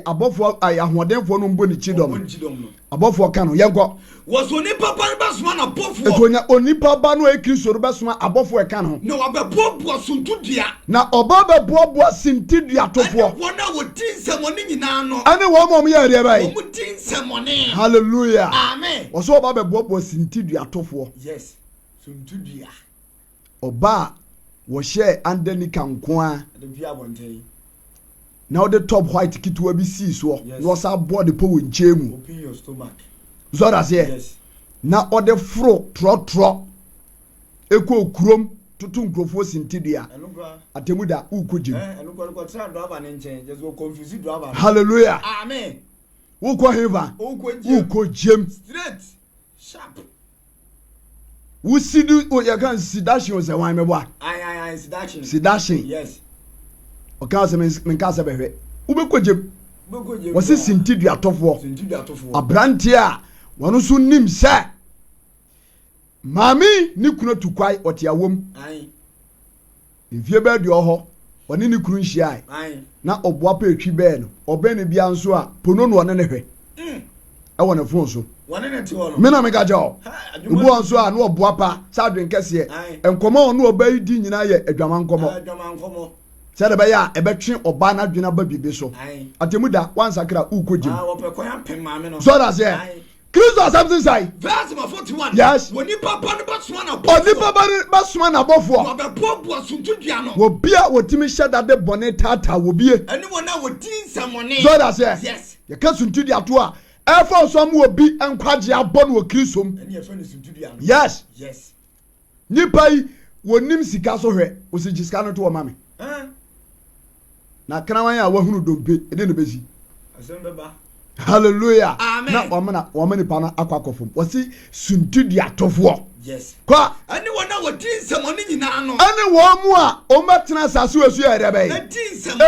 Speaker 1: abofo ahodenfo no mbo ni chidom abofo kan no yenko
Speaker 2: was oni papa no be soma na bofo
Speaker 1: etonya oni papa no e Kristo be soma abofo e kan no
Speaker 2: na obabobo suntudua
Speaker 1: na obabobo sintidua tofo
Speaker 2: wona wodi nsemone nyina no
Speaker 1: ane wo mom ye ade bai
Speaker 2: wo mudi nsemone
Speaker 1: hallelujah
Speaker 2: amen
Speaker 1: oso obabobo sintidua tofo
Speaker 2: yes suntudua
Speaker 1: oba wo share andani kankoa
Speaker 2: de bia bonten
Speaker 1: now the top white kitwa bi si so no sa board po wo nchemu
Speaker 2: open your stomach
Speaker 1: so that's here
Speaker 2: yes
Speaker 1: na ode fro tro eko kurom tutu nkrofo sintidua atemuda ukojim
Speaker 2: ko tra do aba ne nchen just go confuse do aba
Speaker 1: hallelujah
Speaker 2: amen
Speaker 1: uko heva ukojim
Speaker 2: straight sharp
Speaker 1: wusidu o ya kan sidashin o se wan mebo
Speaker 2: ai
Speaker 1: sidashin
Speaker 2: yes
Speaker 1: o kan se men kan se behwe ubekojim wose sintidua tofo abrante a wono so nim se mami ni kunu tukwai otiawom
Speaker 2: ai
Speaker 1: ifie be de oho oni ni kunu nhia
Speaker 2: ai
Speaker 1: na oboa pa etwi be no obe ne bia nso a pono no one ne hwe e wona fon so
Speaker 2: one ne te wono
Speaker 1: me na me ga jo obo nso a no oboa pa sa dwen kese enkomo ono oba di nyina ye adwaman komo se de be ya e betwe oba na dwena ba bibe so atemuda wansakra ukojim
Speaker 2: wo pe ko ya pem mame no
Speaker 1: so that's it Kristo something say
Speaker 2: verse 41
Speaker 1: yes
Speaker 2: woni papa no basoma na
Speaker 1: oni papa no basoma na bofo
Speaker 2: wo be bobo suntudua no
Speaker 1: wo bia wotimi sheda de bone tata wo bie
Speaker 2: ani wona wodi nsamone
Speaker 1: so that's it
Speaker 2: yes
Speaker 1: ye ka suntudua to a e fa so am obi enkwaje abon wo Kristom
Speaker 2: ani e fa ni suntudua no
Speaker 1: yes nipa yi wonim sika so hwe o si jiska no to wo mame na krawan ya wahunu dompe e de no bezi
Speaker 2: asembeba
Speaker 1: hallelujah
Speaker 2: amen
Speaker 1: na wamani pana akwakofom wasi suntudua tofo
Speaker 2: yes
Speaker 1: kwa
Speaker 2: ani wona wodi nsamone nyina no
Speaker 1: ani wo mu a o metena sase wesu ya rebe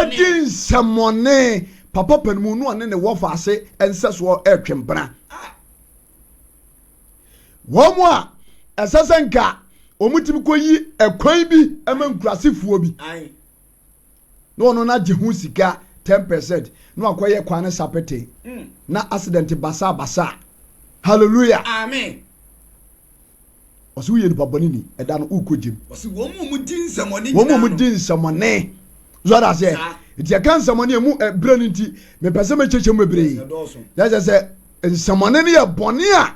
Speaker 1: edi nsamone papa panmu no ane ne wo faase enseso etwempena wo mu a esesenka o mutimi koyi ekwan bi emankurasifuo bi
Speaker 2: ai
Speaker 1: no no na jehu sika 10% no akoye kwane sapete na accident basa hallelujah
Speaker 2: amen
Speaker 1: osu ye ni baboni ni eda no ukojim
Speaker 2: osu wo mu din samone
Speaker 1: wo mu din samone zora se ti kan samone mu brani nti me pese me cheche mu bre ya se samone ni ye boni a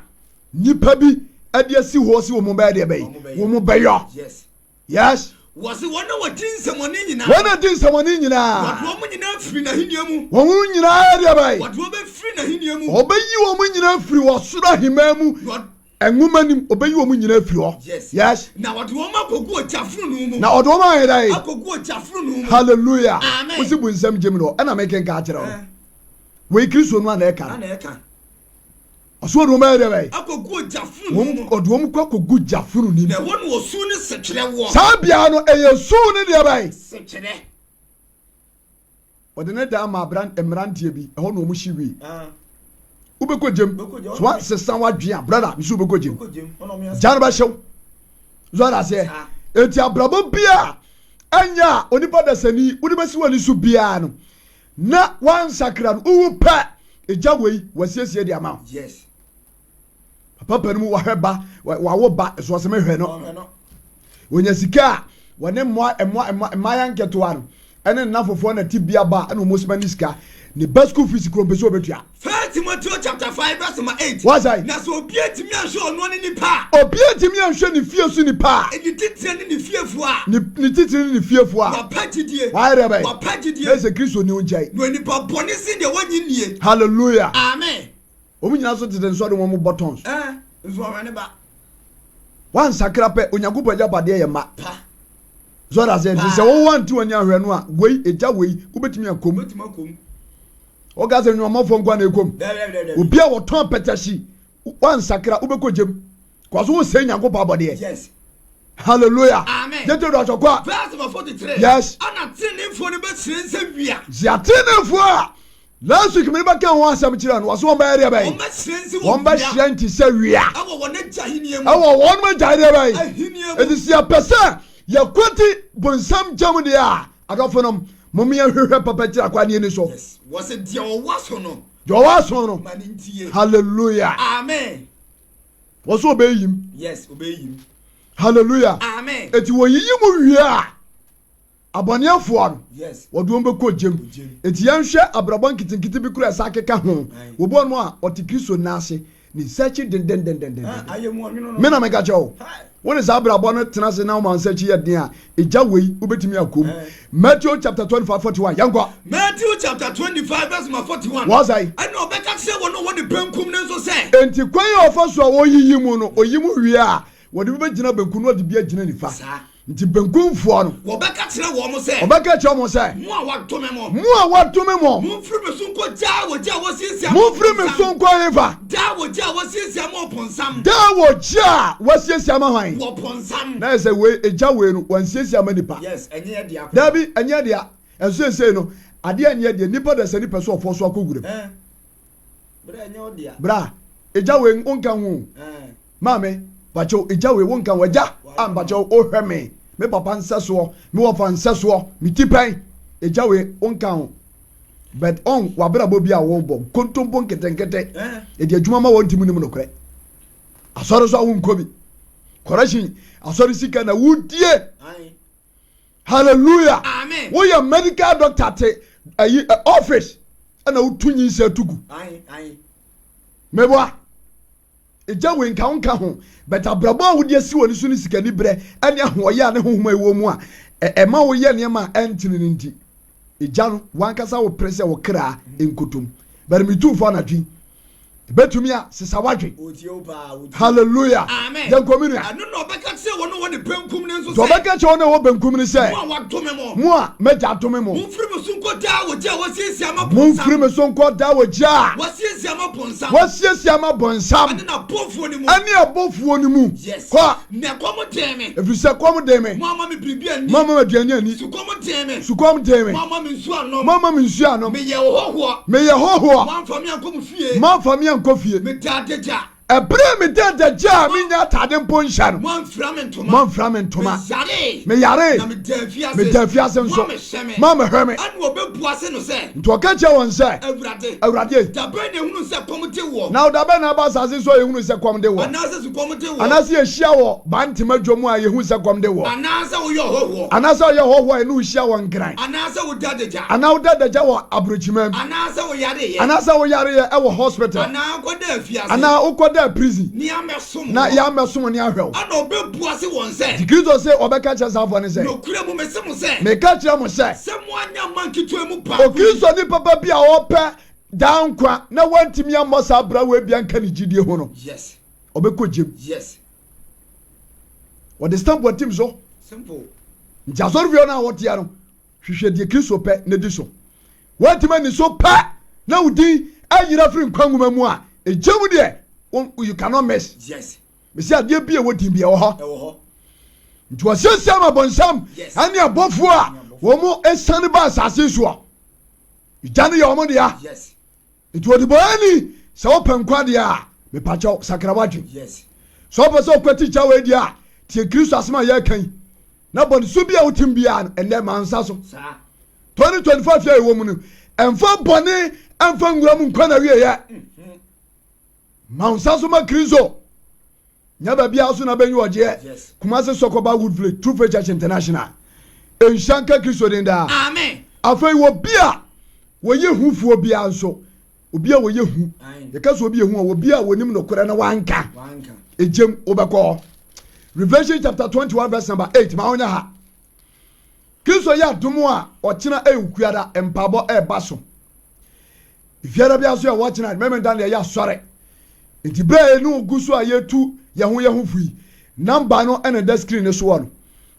Speaker 1: nipa bi ade asi ho si wo mu ba de bai wo mu bayo yes
Speaker 2: wasi wona wodin samone nyina
Speaker 1: wona din samone nyina
Speaker 2: wadwo mu nyina firi na hinia mu
Speaker 1: wo mu nyina de bai
Speaker 2: wadwo be firi na hinia mu
Speaker 1: obayi wo mu nyina firi wo sura hima mu enwuma nim obayi wo mu nyina firi ho yes
Speaker 2: na wadwo ma kogu ochafuru no mu
Speaker 1: na odwo ma yedai
Speaker 2: akogu ochafuru no mu
Speaker 1: hallelujah
Speaker 2: amen
Speaker 1: usi bu nsam jemi no na meken ka akere wo we Kristo no na eka aso odwo ma yedai
Speaker 2: akogu ochafuru no mu
Speaker 1: odwo mu kogu jafuru ni
Speaker 2: na wonu osu ni sekere wo
Speaker 1: sabia no eyesu ni de bai
Speaker 2: sekere
Speaker 1: odene da ma emrantie bi ho no mu hyiwi ubeko jem so wa sesan wa dwea brother bisu ubeko jem jan ba hyew zo da se eti abrabo bia anya onipa da sani udi besi wani su bia no na wan sakra no uwu pa ejawei wasiesie de ama
Speaker 2: yes
Speaker 1: papa panu wa heba wa wo ba so se me hwe no wonya sika wone mo yanketo ano ene na fofo na tibia ba ene mo sima ni sika ni basku fees kro beso obetua
Speaker 2: 1 Timothy chapter 5 verse 8
Speaker 1: what's that
Speaker 2: na so obietimi anhwe ono ne nipa
Speaker 1: obietimi anhwe ni fie su nipa
Speaker 2: edi titire ni fiefo a
Speaker 1: ni titire ni fiefo a
Speaker 2: wapagidie
Speaker 1: wapagidie ese Kristo ni unjai
Speaker 2: no nipa boni si de wanyi nie
Speaker 1: hallelujah
Speaker 2: amen
Speaker 1: omu nyina so tete nso de mo buttons
Speaker 2: nso wane ba
Speaker 1: wan sakra pe onyankopɔ agya bade ye ma so that say wo want to anya hwe no a wei eja wei ubetimi akom oga se nwa mofo nkwa na ekom obi a woton petashi wan sakra ubeko jem kwaso wo se nyanko pa bode
Speaker 2: yes
Speaker 1: hallelujah
Speaker 2: amen
Speaker 1: jeto do atokwa
Speaker 2: verse 43
Speaker 1: yes
Speaker 2: ana tinefo ne be sirense wia
Speaker 1: ya tinefo a last week me ba kan ho asam kira no waso won ba area bai won ba shrenti se wia
Speaker 2: awo wona jahiniam
Speaker 1: awo won ma jahide bai edisia pesa ya kwati bonsam jam de a adofonom momia hwehwe papa kira kwa ne ni so
Speaker 2: yes was it dia waso no
Speaker 1: manintie hallelujah
Speaker 2: amen
Speaker 1: waso obeyim
Speaker 2: yes obeyim
Speaker 1: hallelujah
Speaker 2: amen
Speaker 1: eti woyiyi mu wia aboniafo no
Speaker 2: yes
Speaker 1: wodom be ko jem eti yanhwe abrabon kitinkiti bi kura sakeka ho wobo no a otikristo nase ni search den
Speaker 2: ayemu onwino no
Speaker 1: me na mega cho woni sa abrabon no tenase na man search ye den a eja wei ubetimi akom Matthew chapter 25:41 yango
Speaker 2: Matthew chapter 25 verse 41
Speaker 1: was I
Speaker 2: and obeka se wono woni benkum ne nso se
Speaker 1: enti kwan ofaso a oyiyi mu no oyimu wi a wodi be gina benkum no de bia gina nifa nti benkumfo no
Speaker 2: obeka kire wo mo se
Speaker 1: obeka kire mo se
Speaker 2: mu a wadome mo mu firi me sunko ja wo siesia
Speaker 1: mu firi me sunko eva
Speaker 2: da wo ja wo siesia mo ponsam
Speaker 1: da wo ja wo siesia ma hwan
Speaker 2: wo ponsam
Speaker 1: na se we eja we no wan siesia ma nipa
Speaker 2: yes enye dia
Speaker 1: da bi enye dia enso se no ade enye dia nipa da se nipa so ofo so akogure
Speaker 2: bra enye odia
Speaker 1: bra eja we onka hu mame bacho eja we wonka waja ambacho ohweme me papa nseso me wofa nseso me tipan eja we onka hu but on wabra bobi a wo bom kontompo nketenkete e de adwuma ma wontimu nim no kre asore so awu nkobi correction asore sika na wudie hallelujah
Speaker 2: amen
Speaker 1: wo ya medical doctor te office ana utunyi se tugu meboa eja we nka onka ho but abrabo a wudie si woni so ni sika ni bre ane ahoye ane hohoma ewo mu a ma wo ye ne ma entini nti eja no wankasa wo pressure wo kra enkotom but me tu for na twi betumi a sesa wadwe hallelujah
Speaker 2: amen
Speaker 1: den kominu
Speaker 2: anu no beka se wono woni benkum ne nso se
Speaker 1: so beka che wono wo benkum ne se
Speaker 2: mu a wadome mo
Speaker 1: mu a meja atome mo
Speaker 2: mu firi me sunko da wo ja wo siesia ma
Speaker 1: ponsam mu firi me sonko da wo ja
Speaker 2: wo siesia ma ponsam
Speaker 1: wo siesia ma bonsam
Speaker 2: ani na bofuo ni mu
Speaker 1: ani abofuo ni mu
Speaker 2: ko ne komo teme
Speaker 1: efise komo deme
Speaker 2: mama me bibia ni
Speaker 1: mama me aduane ani
Speaker 2: su komo teme mama me nsu anom me ye hoho man fami an
Speaker 1: kofie
Speaker 2: me dadeja
Speaker 1: ebre me dadeja me nya tade mponsha no man frame me yare
Speaker 2: na me
Speaker 1: dafiase nso mama heme
Speaker 2: an wo bebuase no se
Speaker 1: nto ka che won se awurade
Speaker 2: dabe ne hunu se komte wo
Speaker 1: na dabe na ba sase so ye hunu se komde wo
Speaker 2: anase su komte wo
Speaker 1: anase ye hia wo bantima dwomu a ye hunu se komde wo
Speaker 2: anase wo ye hoho
Speaker 1: anase wo ye hoho e no hia wo ngran
Speaker 2: anase wo dadeja
Speaker 1: wo dadeja wo abrochimam
Speaker 2: anase wo yare
Speaker 1: ye e wo hospital
Speaker 2: ana ko da fiase
Speaker 1: ana ukoda prison
Speaker 2: ni amesom
Speaker 1: na ya amesom ni ahwew
Speaker 2: ana obebuase won se
Speaker 1: dikristo se obeka che safo ne se
Speaker 2: no kure mu mese mu se
Speaker 1: me ka kire mu se
Speaker 2: mu anya mankitu emu pa
Speaker 1: o kristo ni papa bia wo pe dan kwa na wantimi amosa abra we bia nka ni gidie ho no
Speaker 2: yes
Speaker 1: obeko jem
Speaker 2: yes
Speaker 1: what the stamp what team so
Speaker 2: simple
Speaker 1: njazor vio na wo tia no hwehwe die kristo pe na di so wantimi ni so pa na udi ayira firi nkwanwuma mu a ejemu de you cannot mess
Speaker 2: yes
Speaker 1: me say ade bia wodi bia wo ho nti wasesa ma bonsam ani abofo a wo mo esane ba asase so a ijane ye omo dia
Speaker 2: yes
Speaker 1: nti wodi boani se wo pankwa dia a me pacho sakrawadwe
Speaker 2: yes
Speaker 1: so opo so kwati cha we dia tie kristo asema ya kan na bon so bia wotim bia ene mansa so 2025 ya wo mu no emfa bone emfa ngura mu nkwa na wie ya mansa so ma kristo nya ba bia so na benyu oje Kumasi Sokoba Woodville True Faith Church International enshanka kristo den da
Speaker 2: amen
Speaker 1: afei wo bia wo ye hufuo bia nso obi a wo ye hu ye ka so obi ye hu wo bia wonim no kore na wanka ejem obekọ Revelation chapter 21 verse number 8 ma onya ha kristo ya domo a okina ewukuada empabo baso ifiara bia so ya watchina memenda na ya sore ntibra enu guso a yetu ye ho fui number no ene da screen ne so no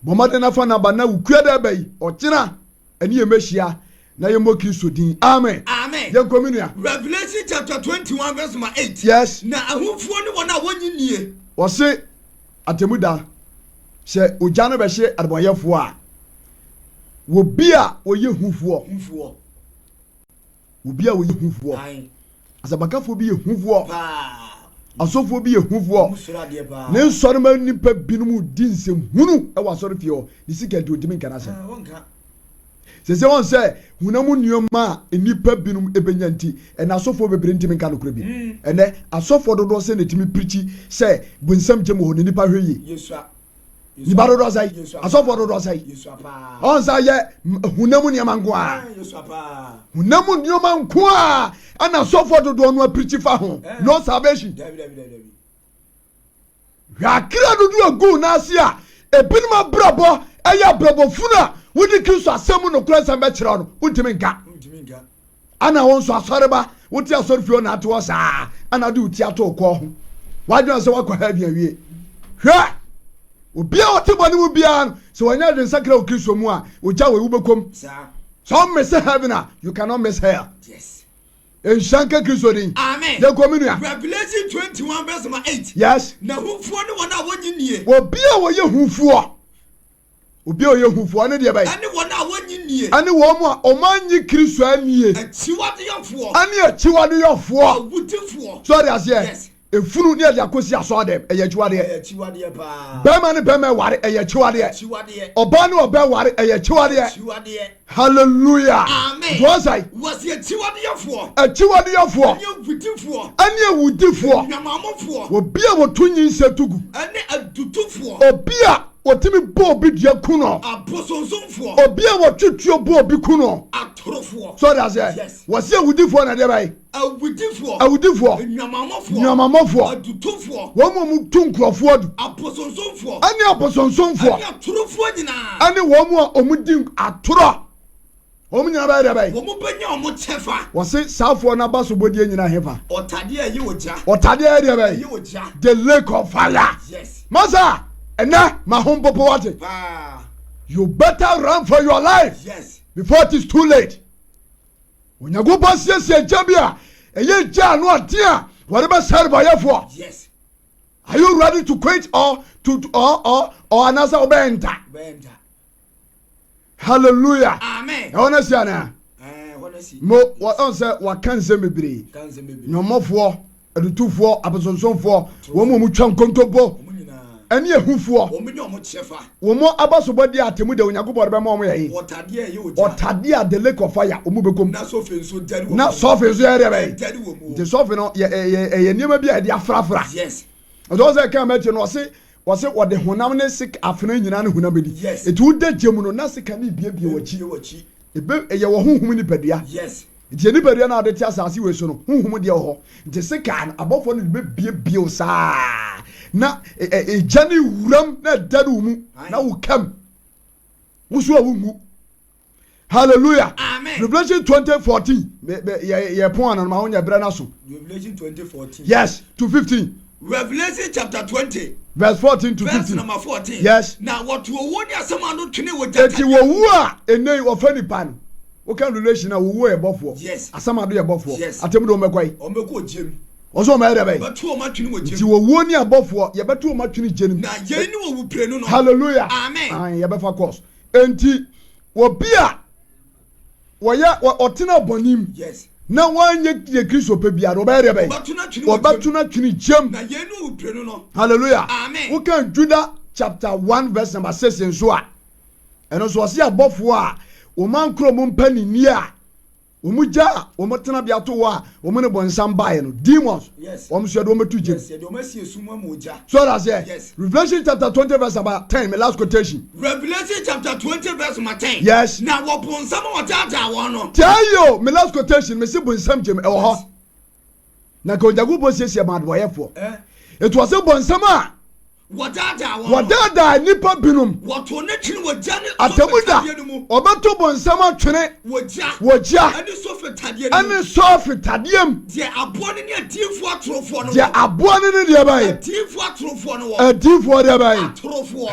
Speaker 1: bomade na fa na ba na ukua da bai ochina ani emehia na yemo Kristo din amen
Speaker 2: amen
Speaker 1: yen kominua
Speaker 2: Revelation chapter 21 verse 8
Speaker 1: yes
Speaker 2: na ahunfuo ne wona wonyi nie
Speaker 1: wose atemuda se ogya no be hye adeboyefo a wo bia oye hufuo wo bia oye hufuo asabakafo bi ye hufuo asofo bi ye hufuo ne nsɔrema nipa binom di nsɛm hunu ɛwɔ asɔre fie hɔ ne sika de odimi nkana sɛ sese wɔn sɛ hunamu nneɛma a nipa binom ebenya nti ɛna asɔfo bebree ntimi nka nokora bi ɛnɛ asɔfo dodoɔ sɛ na etimi pirikyi sɛ bunsɛm gyem hɔ ne nipa hwɛ yie nipa dodoɔ sɛ asɔfo dodoɔ sɛ ɔn sɛ yɛ hunamu nneɛma nko a hunamu nneɛma nko a ɛna asɔfo dodoɔ no apirikyi fa ho no salvation hwakira dodoɔ agu n'ase a ebinom abrabɔ ɛyɛ abrabɔ funu wodi Kristo asɛm no kura nsɛm bɛkyerɛ no wontimi nka ana wɔn nso asɔre ba wote asɔre fie na ato saa ana de uti ato kɔ ho wadwena sɛ wakɔ ha bi awie hwɛ obi a wote bɔne mu bia no sɛ wɔnyɛ de nsakra wo Kristo mu a ogya wɔ wobɛkom so miss heaven a you cannot miss hell yes enshanka Kristo din
Speaker 2: amen
Speaker 1: de kominua
Speaker 2: Revelation 21 verse 8
Speaker 1: yes
Speaker 2: na hufuo ne wona wonyi nie
Speaker 1: obi a wɔyɛ hufuo obi a ɔyɛ hufuo ne deɛ bɛyɛ
Speaker 2: ane wona wonyi nie
Speaker 1: ane wɔn mu a ɔmanyi Kristo anie
Speaker 2: akyiwadeyɛfoɔ
Speaker 1: ane akyiwadeyɛfoɔ
Speaker 2: awudifoɔ
Speaker 1: so de aseɛ efunu ne de akosi aso dem ɛyɛ akyiwadeɛ bɛrima ne bɛrima ware ɛyɛ akyiwadeɛ ɔbaa ne ɔbaa ware ɛyɛ akyiwadeɛ hallelujah
Speaker 2: amen
Speaker 1: wɔsai
Speaker 2: wɔsi akyiwadeyɛfoɔ
Speaker 1: ane awudifoɔ
Speaker 2: nyamamofoɔ
Speaker 1: obi a wɔto nyinsɛ tugu
Speaker 2: ane adutufoɔ
Speaker 1: obi a wɔtumi bɔ obi dua ku no
Speaker 2: abosonsomfoɔ
Speaker 1: obi a wɔtwetwe bɔ obi ku no
Speaker 2: atorofoɔ
Speaker 1: so de aseɛ wɔsi awudifoɔ na deɛ bɛyɛ awudifoɔ nyamamofoɔ
Speaker 2: adutufoɔ
Speaker 1: wɔn mu tu nkurɔfoɔ du
Speaker 2: abosonsomfoɔ
Speaker 1: ane abosonsomfoɔ
Speaker 2: ane atorofoɔ nyinaa
Speaker 1: ane wɔn mu a wɔn di atorɔ wɔn nyinaa bɛyɛ deɛ bɛyɛ
Speaker 2: wɔn bɛnya wɔn kyɛfa
Speaker 1: wɔsi saafoɔ n'aba so bɔdeɛ nyinaa hefa
Speaker 2: ɔtadeɛ ɛyɛ ogya
Speaker 1: ɔtadeɛ deɛ bɛyɛ the lake of fire masa ɛnɛ ma ho mpopo wate you better run for your life before it is too late onyankopɔn siesie gya bi a ɛyɛ gya ano ate a wɔde bɛsɛre bɔyɛfoɔ are you ready to quit or anasa wobɛnta hallelujah
Speaker 2: amen
Speaker 1: ɛwɔ no si anaa mo wɔn sɛ waka nsɛm bebree nyɔmmɔfoɔ adutufoɔ abosonsomfoɔ wɔn mu twa nkontompo ɛne ehufoɔ wɔn mu abasobɔde atemu de onyankopɔn de bɛma wɔn yɛ ɔtadeɛ a the lake of fire wɔn mu bɛkom na sɔfe nso yɛ deɛ bɛyɛ nti sɔfe no yɛ nneɛma bi a yɛde afrafra ɔtɔ sɛ ɛka mɛkyi no wɔse wɔde honam ne sika afena nyinaa ne honam bɛdi etu woda gye mu no na sika ne biebie wɔkyi ebe ɛyɛ wɔ honhom nipadua nti nipadua na ɔde te asase wɔ so no honhom deɛ wɔ hɔ nti sika no abɔfoɔ no de bɛbiebie saa na egya ne wuram na ɛda ne wo mu na wo kam woso a wongu hallelujah
Speaker 2: amen
Speaker 1: Revelation 20:14 yɛ pon ananoma ho nyɛ brɛ na so
Speaker 2: Revelation 20:14
Speaker 1: yes to 15
Speaker 2: Revelation chapter 20
Speaker 1: verse 14 to 15
Speaker 2: verse number 14
Speaker 1: yes
Speaker 2: na what wo ni asɛm ano twene wo gya
Speaker 1: eti wo wu a enei wɔfa nipa no wo kan relation a wo wu yɛ bɔfoɔ asɛm ado yɛ bɔfoɔ atem de ɔmɛkɔi
Speaker 2: ɔmɛkɔ gyem
Speaker 1: ɔsɔ ɔmɛ yɛrɛ bɛyi
Speaker 2: bɛtu ɔmɛ twene wɔ gyem
Speaker 1: ti wo wu ni abɔfoɔ yɛbɛtu ɔmɛ twene gyem
Speaker 2: na yɛn ni wɔ wu prenu no
Speaker 1: hallelujah
Speaker 2: amen
Speaker 1: yɛbɛfa course enti wɔ bi a wɔyɛ ɔtena bɔnim na wanyɛ yɛ Kristo pɛ biara ɔbɛyɛ deɛ bɛyɛ ɔbɛtu na twene gyem
Speaker 2: na yɛn ni wɔ prenu no
Speaker 1: hallelujah
Speaker 2: amen
Speaker 1: wo kan Judah chapter 1 verse number 6 nso a ɛno so ɔsi abɔfoɔ a wɔn ankoro mu mpa ne ni a wɔn gya a wɔn tena bi ato hɔ a wɔn ne bɔ nsam baeɛ no demons wɔn nso yɛ de wɔn tu gyem so that's it Revelation chapter 20 verse number 10 my last quotation
Speaker 2: Revelation chapter 20 verse number 10
Speaker 1: yes
Speaker 2: na wɔ bɔ nsam wɔ taataa wɔn no
Speaker 1: tell you my last quotation me si bɔ nsam gyem ɛwɔ hɔ na ka onyago bɔ siesie ma adɔyɛfoɔ etu ɔsɛ bɔ nsam a wadada nipa binum atamuda obato bonsam atwene wogya ane sofi tadiem
Speaker 2: de abone ne atifo atrofo no
Speaker 1: de abone ne de bai atifo de bai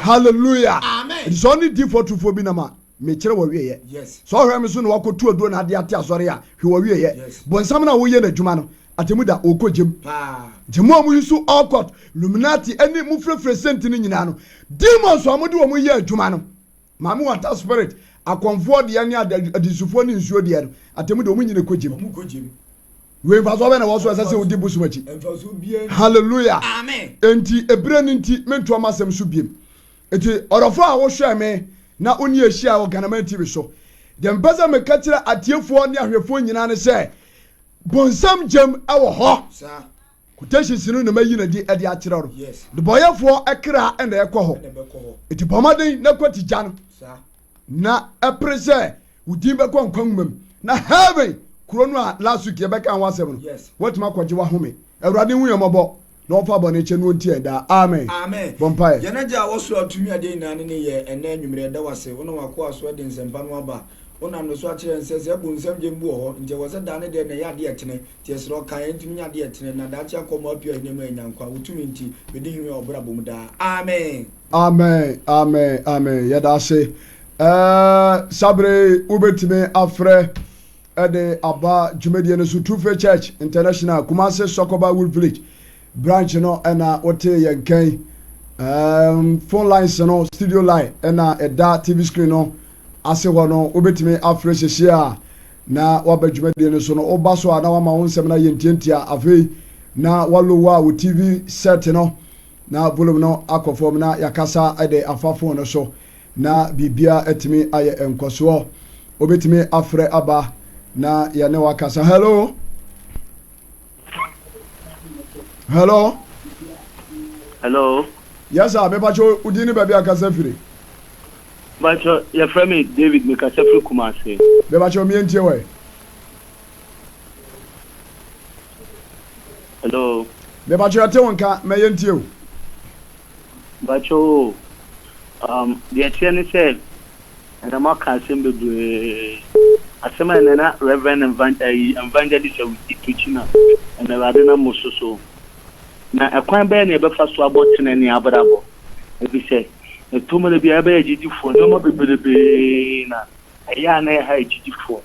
Speaker 1: hallelujah
Speaker 2: amen
Speaker 1: so ne difo atrofo bi na ma me kire wo wiye so hwe me so ne wakotu odo na ade ate asore a hwe wo wiye bonsam na wo ye na dwuma no atemuda okojem jemu amu yusu alcohol luminati eni mu frefre senti ni nyina no demons amu de wo ye adwuma no mamu wanta spirit akonfo de ani adisufo ni nsuo de no atemuda omu nyine kojem we faso be na wo so asase odi busumachi hallelujah
Speaker 2: amen
Speaker 1: enti ebre ni nti mentu amasem so biem enti orofo a wo hwe me na oni ehia wo ganama TV so dem beza me katira atiefo ne ahwefo nyina ne se bonsam jam awo ho
Speaker 2: sa
Speaker 1: quotation sinu na mayi na di ade akira ro de boyefo ekra na ekọ ho eti bomaden na kwati jan sa na eprese udi be kwa nkwanmam na heaven krono a last week ye be kan wasem no what ma kwaje wa home awurade hu yemobọ na ofa bọ na eche no ntie da amen
Speaker 2: amen
Speaker 1: bompae
Speaker 2: yenaja woso atumi ade nane ne ye ena anwumre da wase wono wako aso de nsempa no aba ona no so akire nsese abu nsem je mbu ho nje wose da ne de na ya de etene tie sro kan entumi ya de etene na da cha komo apia enemu enyankwa utumi nti bedi hwe obra bom da amen
Speaker 1: amen amen amen yada se sabre ubetime afre ede aba jumedie no so True Faith Church International Kumase Sokoba Wood Village branch no ena wote yenkan phone lines no studio line ena eda TV screen no ase ho no obetime afre hyehyia na wabadwumade no so no obaso ana wama wonsem na yentientia afei na walowa wo TV set no na volume no akofom na yakasa ede afafo no so na bibia etime aye enkoso obetime afre aba na yane wakasa hello yes sir me bacho udini baby akasa firi
Speaker 3: bacho ya frame David me kasa firi Kumase
Speaker 1: me bacho mi entie we
Speaker 3: hello
Speaker 1: me bacho ate wonka me yentie o
Speaker 3: bacho the chairman said and I'm not casting the asema na Reverend Evangelist Tuchina and Radina Musoso na ekwan be na ebe fa so abotene ne abrabo ebi se etumo le bia be agidifo no mo bebelebe na eya na ha agidifo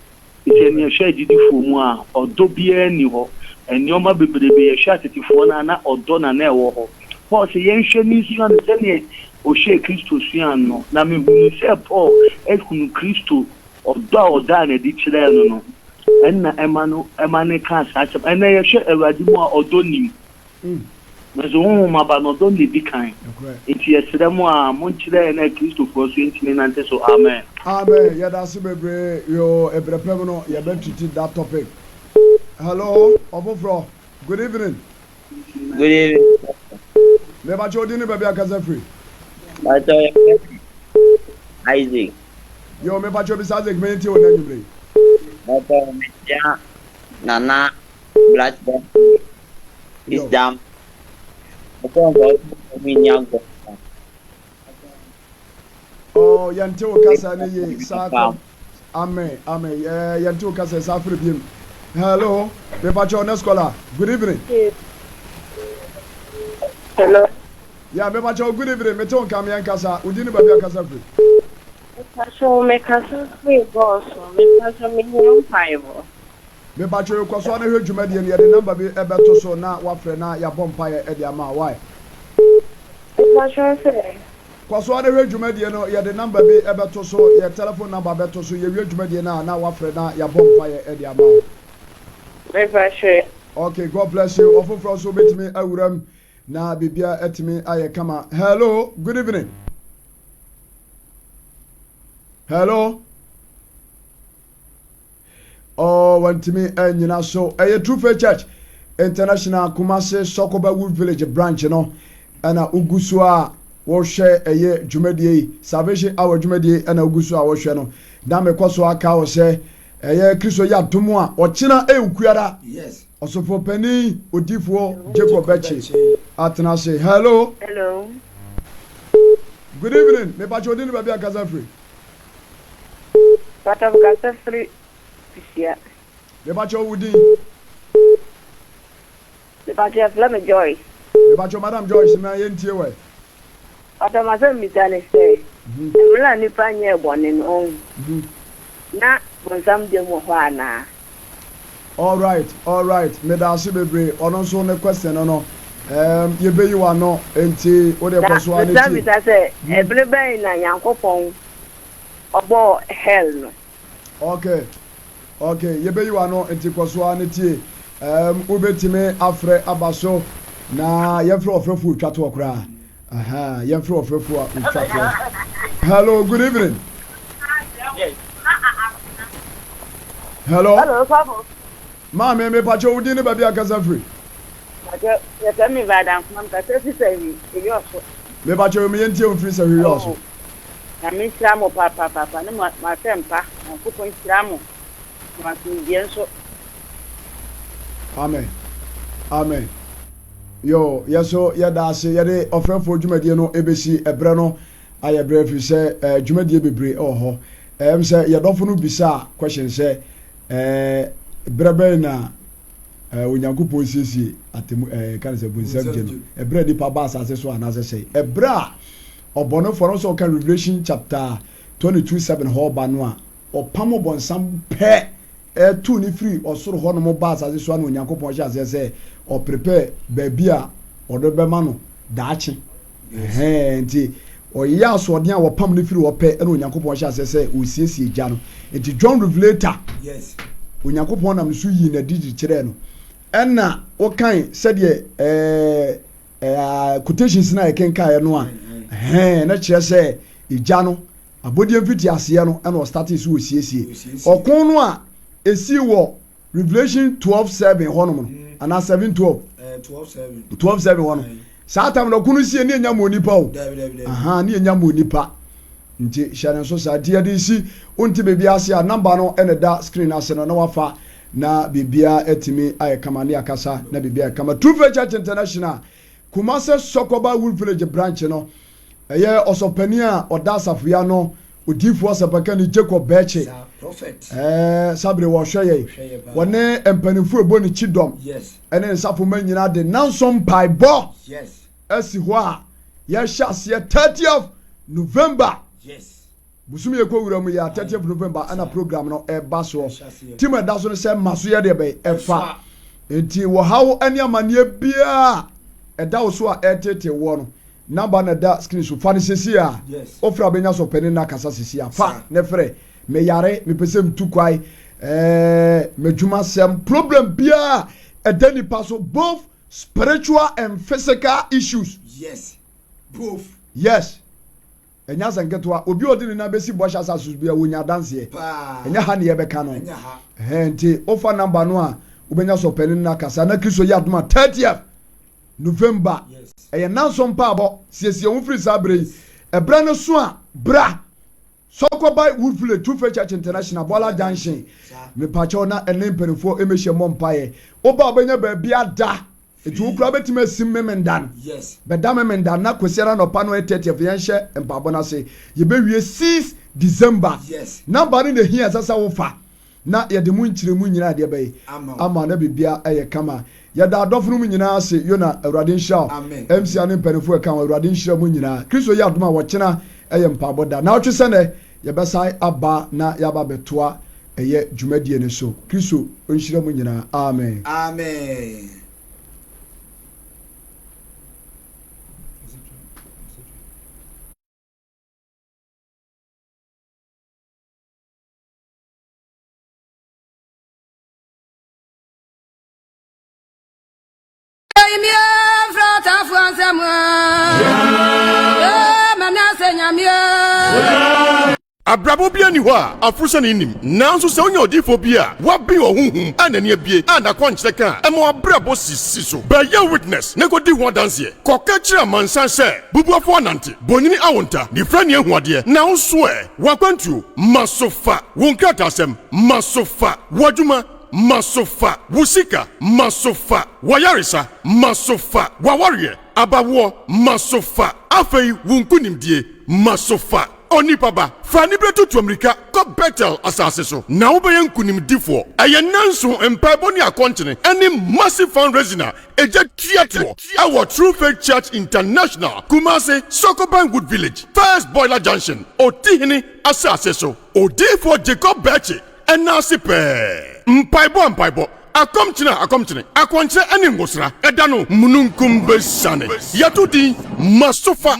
Speaker 3: ite ne hwe agidifo mu a odo bia ni ho enioma bebelebe ye hwe atetifo na odo na ewo ho Paul se yen hwe ni si on se ne o hwe Kristo suan no na me hunu se Paul ehunu Kristo odo na di kire no enna emane ka sa ena ye hwe awadi mu a odo nim mas um maba no don de bikan enti esremu a monchire na Kristo for so enti na nte so amen
Speaker 1: amen ya da se bebre yo ebrepem no ya be treat that topic hello obofro good evening me ba chodi ni baby akaza free
Speaker 4: Isaac
Speaker 1: yo me ba chobi Isaac me enti wona nyumre
Speaker 4: me ja nana black is dam
Speaker 1: oh yante wo kasa ne ye sa amen yante wo kasa sa free biem hello me ba chodi scholar good evening
Speaker 5: hello
Speaker 1: yeah me ba chodi good evening me ton kam yan kasa udi ni baby akasa free
Speaker 5: so me kasa free boss me kasa me nyom paibo
Speaker 1: me ba chori kwaso na hwe dwuma de ne de number bi ebeto so na wafre na ya bompa ye de ama why kwaso na hwe dwuma de no ye de number bi ebeto so ye telephone number beto so ye hwe dwuma de na wafre na ya bompa ye de ama
Speaker 5: me ba chori
Speaker 1: okay god bless you ofofro so betimi awuram na bibia etimi aye kama hello good evening hello oh wantimi anyina so True Faith Church International Kumase Sokoba Wood Village branch no ana ugusu a wo hwe dwumadie Salvation Hour dwumadie ana ugusu a wo hwe no na mekoso aka wo se Kristo ya domo a ochina ewukuara
Speaker 2: yes
Speaker 1: osofo pani odifo Jacob Bechi atena se hello Good evening. Me pacho din ba bia kasa free.
Speaker 5: Pata kasa free. Pisia.
Speaker 1: Me pacho wudi.
Speaker 5: Me pacho Flame Joy.
Speaker 1: Me pacho Madam Joyce na yentie we.
Speaker 5: Pata masa mitane say. Wala ni pa nye bone no. Na bonsam de mo ho ana.
Speaker 1: All right. Me da se bebre. Ono so ne question no. Ye be you are no enti o de kwaso ani ti.
Speaker 5: Me say every be na Yankopon obo hell no.
Speaker 1: Okay. Ye be you are no enti kwaso ani ti. Ubetime afre abaso na yefro ofrefu twato okra. Yefro ofrefu twato. Hello, good evening.
Speaker 5: Yes.
Speaker 1: Hello,
Speaker 5: Papa.
Speaker 1: Ma me pacho udi ni ba bia kasa free.
Speaker 5: Ya tell me vadan kuma ka say you also.
Speaker 1: Me pacho me yentie on free say we also.
Speaker 5: Na me sramo papa ne ma tempa na kupon sramo. Ma tin so.
Speaker 1: Amen. Yo, yeso yeda ase yede ofrefo dwumadie no ebesi ebre no aye bre fi se dwumadie bebre ho. Se yedofo no bisa question se brebe na onyankopon siesie atemu kan se bunsam je no ebre di pa ba asase so anase sei ebra obono for so kan Revelation chapter 22:7 ho ba no a opamo bonsam pe tu ni free osoro ho no mo ba asase so na onyankopon hye asase se o prepare baby a odo be ma no daachi nti oya so ode a wo pam ni free wo pe na onyankopon hye asase se o siesie gya no nti John Revelator
Speaker 2: yes
Speaker 1: onyankopon nam so yi na didi kire no enna wo kan se de quotations na ekenka no a na kire se igya no abodi mfiti ase no na o start so o siesie okon no a esi wo Revelation 12:7 hono no ana 7:12 12:7 hono saa tam no kunu sie ne nya mo nipa o ne nya mo nipa nti hyane so saa dia de si onti bebi ase a number no ene da screen ase no na wafa na bibia etimi aye kamane akasa na bibia kama True Faith Church International Kumase Sokoba Wood Village branch no eye osopani a oda asafia no odifo asapaka ni Jacob Beche
Speaker 2: prophet
Speaker 1: sabre wo hweye wone empanifo ebo ni chidom
Speaker 2: yes
Speaker 1: ene nsafo manyina de nansom paibo
Speaker 2: yes
Speaker 1: asi ho a ye hyase 30th November
Speaker 2: yes
Speaker 1: busumi ekowura mu ya 30th November ana program no eba so tim eda so no se maso ye de be efa enti wo hawo ani amane bia eda wo so a etete wo no number na da screen so fa ne sesi a ofra benya so peni na kasa sesi a fa ne frɛ me yare me pesem tu kwai medjuma sem problem bia edani paso both spiritual and physical issues
Speaker 2: yes both
Speaker 1: yes enya zangetwa obi odini na besi bo sha sasus bia wonya dance enya ha ne ye beka no enti ofa number no a ubenya so peni na kasa na Kristo ya aduma 30th November eye nanso mpa abo siesie wo free sabre ebra no so a bra Sokoba Wood Village True Faith Church International Bola Junction me pacho na enemperifo emehye mompaye oba obenya ba bia da etu ukura betima sim memendan
Speaker 2: yes
Speaker 1: beda memendan na kwesiara no pa no 30th yenhye empabo na se ye bewie 6 December
Speaker 2: yes
Speaker 1: number ni hia sasa wo fa na ye de mu nkyire mu nyina de bayi ama na bibia eye kama ye da adofunu mu nyina ase yona awrade nhia MC ane mperifo kan awrade nhia mu nyina Kristo ya adoma wo kyena eye mpabo da na otwe sene ye besai aba na yaba betoa eye dwumadie ne so Kristo onhyira mu nyina amen
Speaker 6: Abrabo bia ni ho a afrusa ne nim nanso se onya odifo bia wabi ohunhum anani abie anakwa nkyere ka emo abrabo sisi so ba ye witness ne godi ho danse koka kira mansan se bubuafo anante bonini awonta ni frani ehuade na nso wakwantu masofa wonkata asem masofa wajuma masofa wusika masofa wayarisa masofa wawarye abawo masofa afei wunkunimdie masofa onipaba fani betu to America ko Bethel asase so na wo be yankunim difo eye nanso empabo ni akontene any massive fundraiser eje theater our True Faith Church International Kumasi Sokobanwood Village First Boiler Junction Otihini asase so odifo Jacob Bechi enasipe mpaibo akomchina akwanche ene ngosra edano mununkum besane yatudi masofa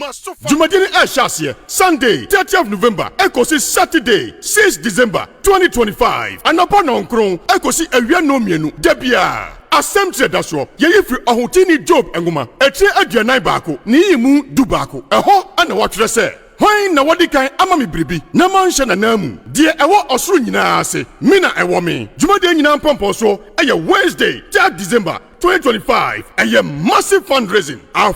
Speaker 6: jumadini ehyasie Sunday 30th November ekosi Saturday 6 December 2025 anopa nonkron ekosi awia no mienu debia assemble daso yeyifri ohotini Job enguma etie aduanan baako ni yimu du baako eho ana watwere se hwan na wodi kan ama me bribi na manhye na namu de ewo osoro nyina ase mina ewo me jumade nyina mpompo so eye Wednesday 3 December 2025 eye massive fundraising our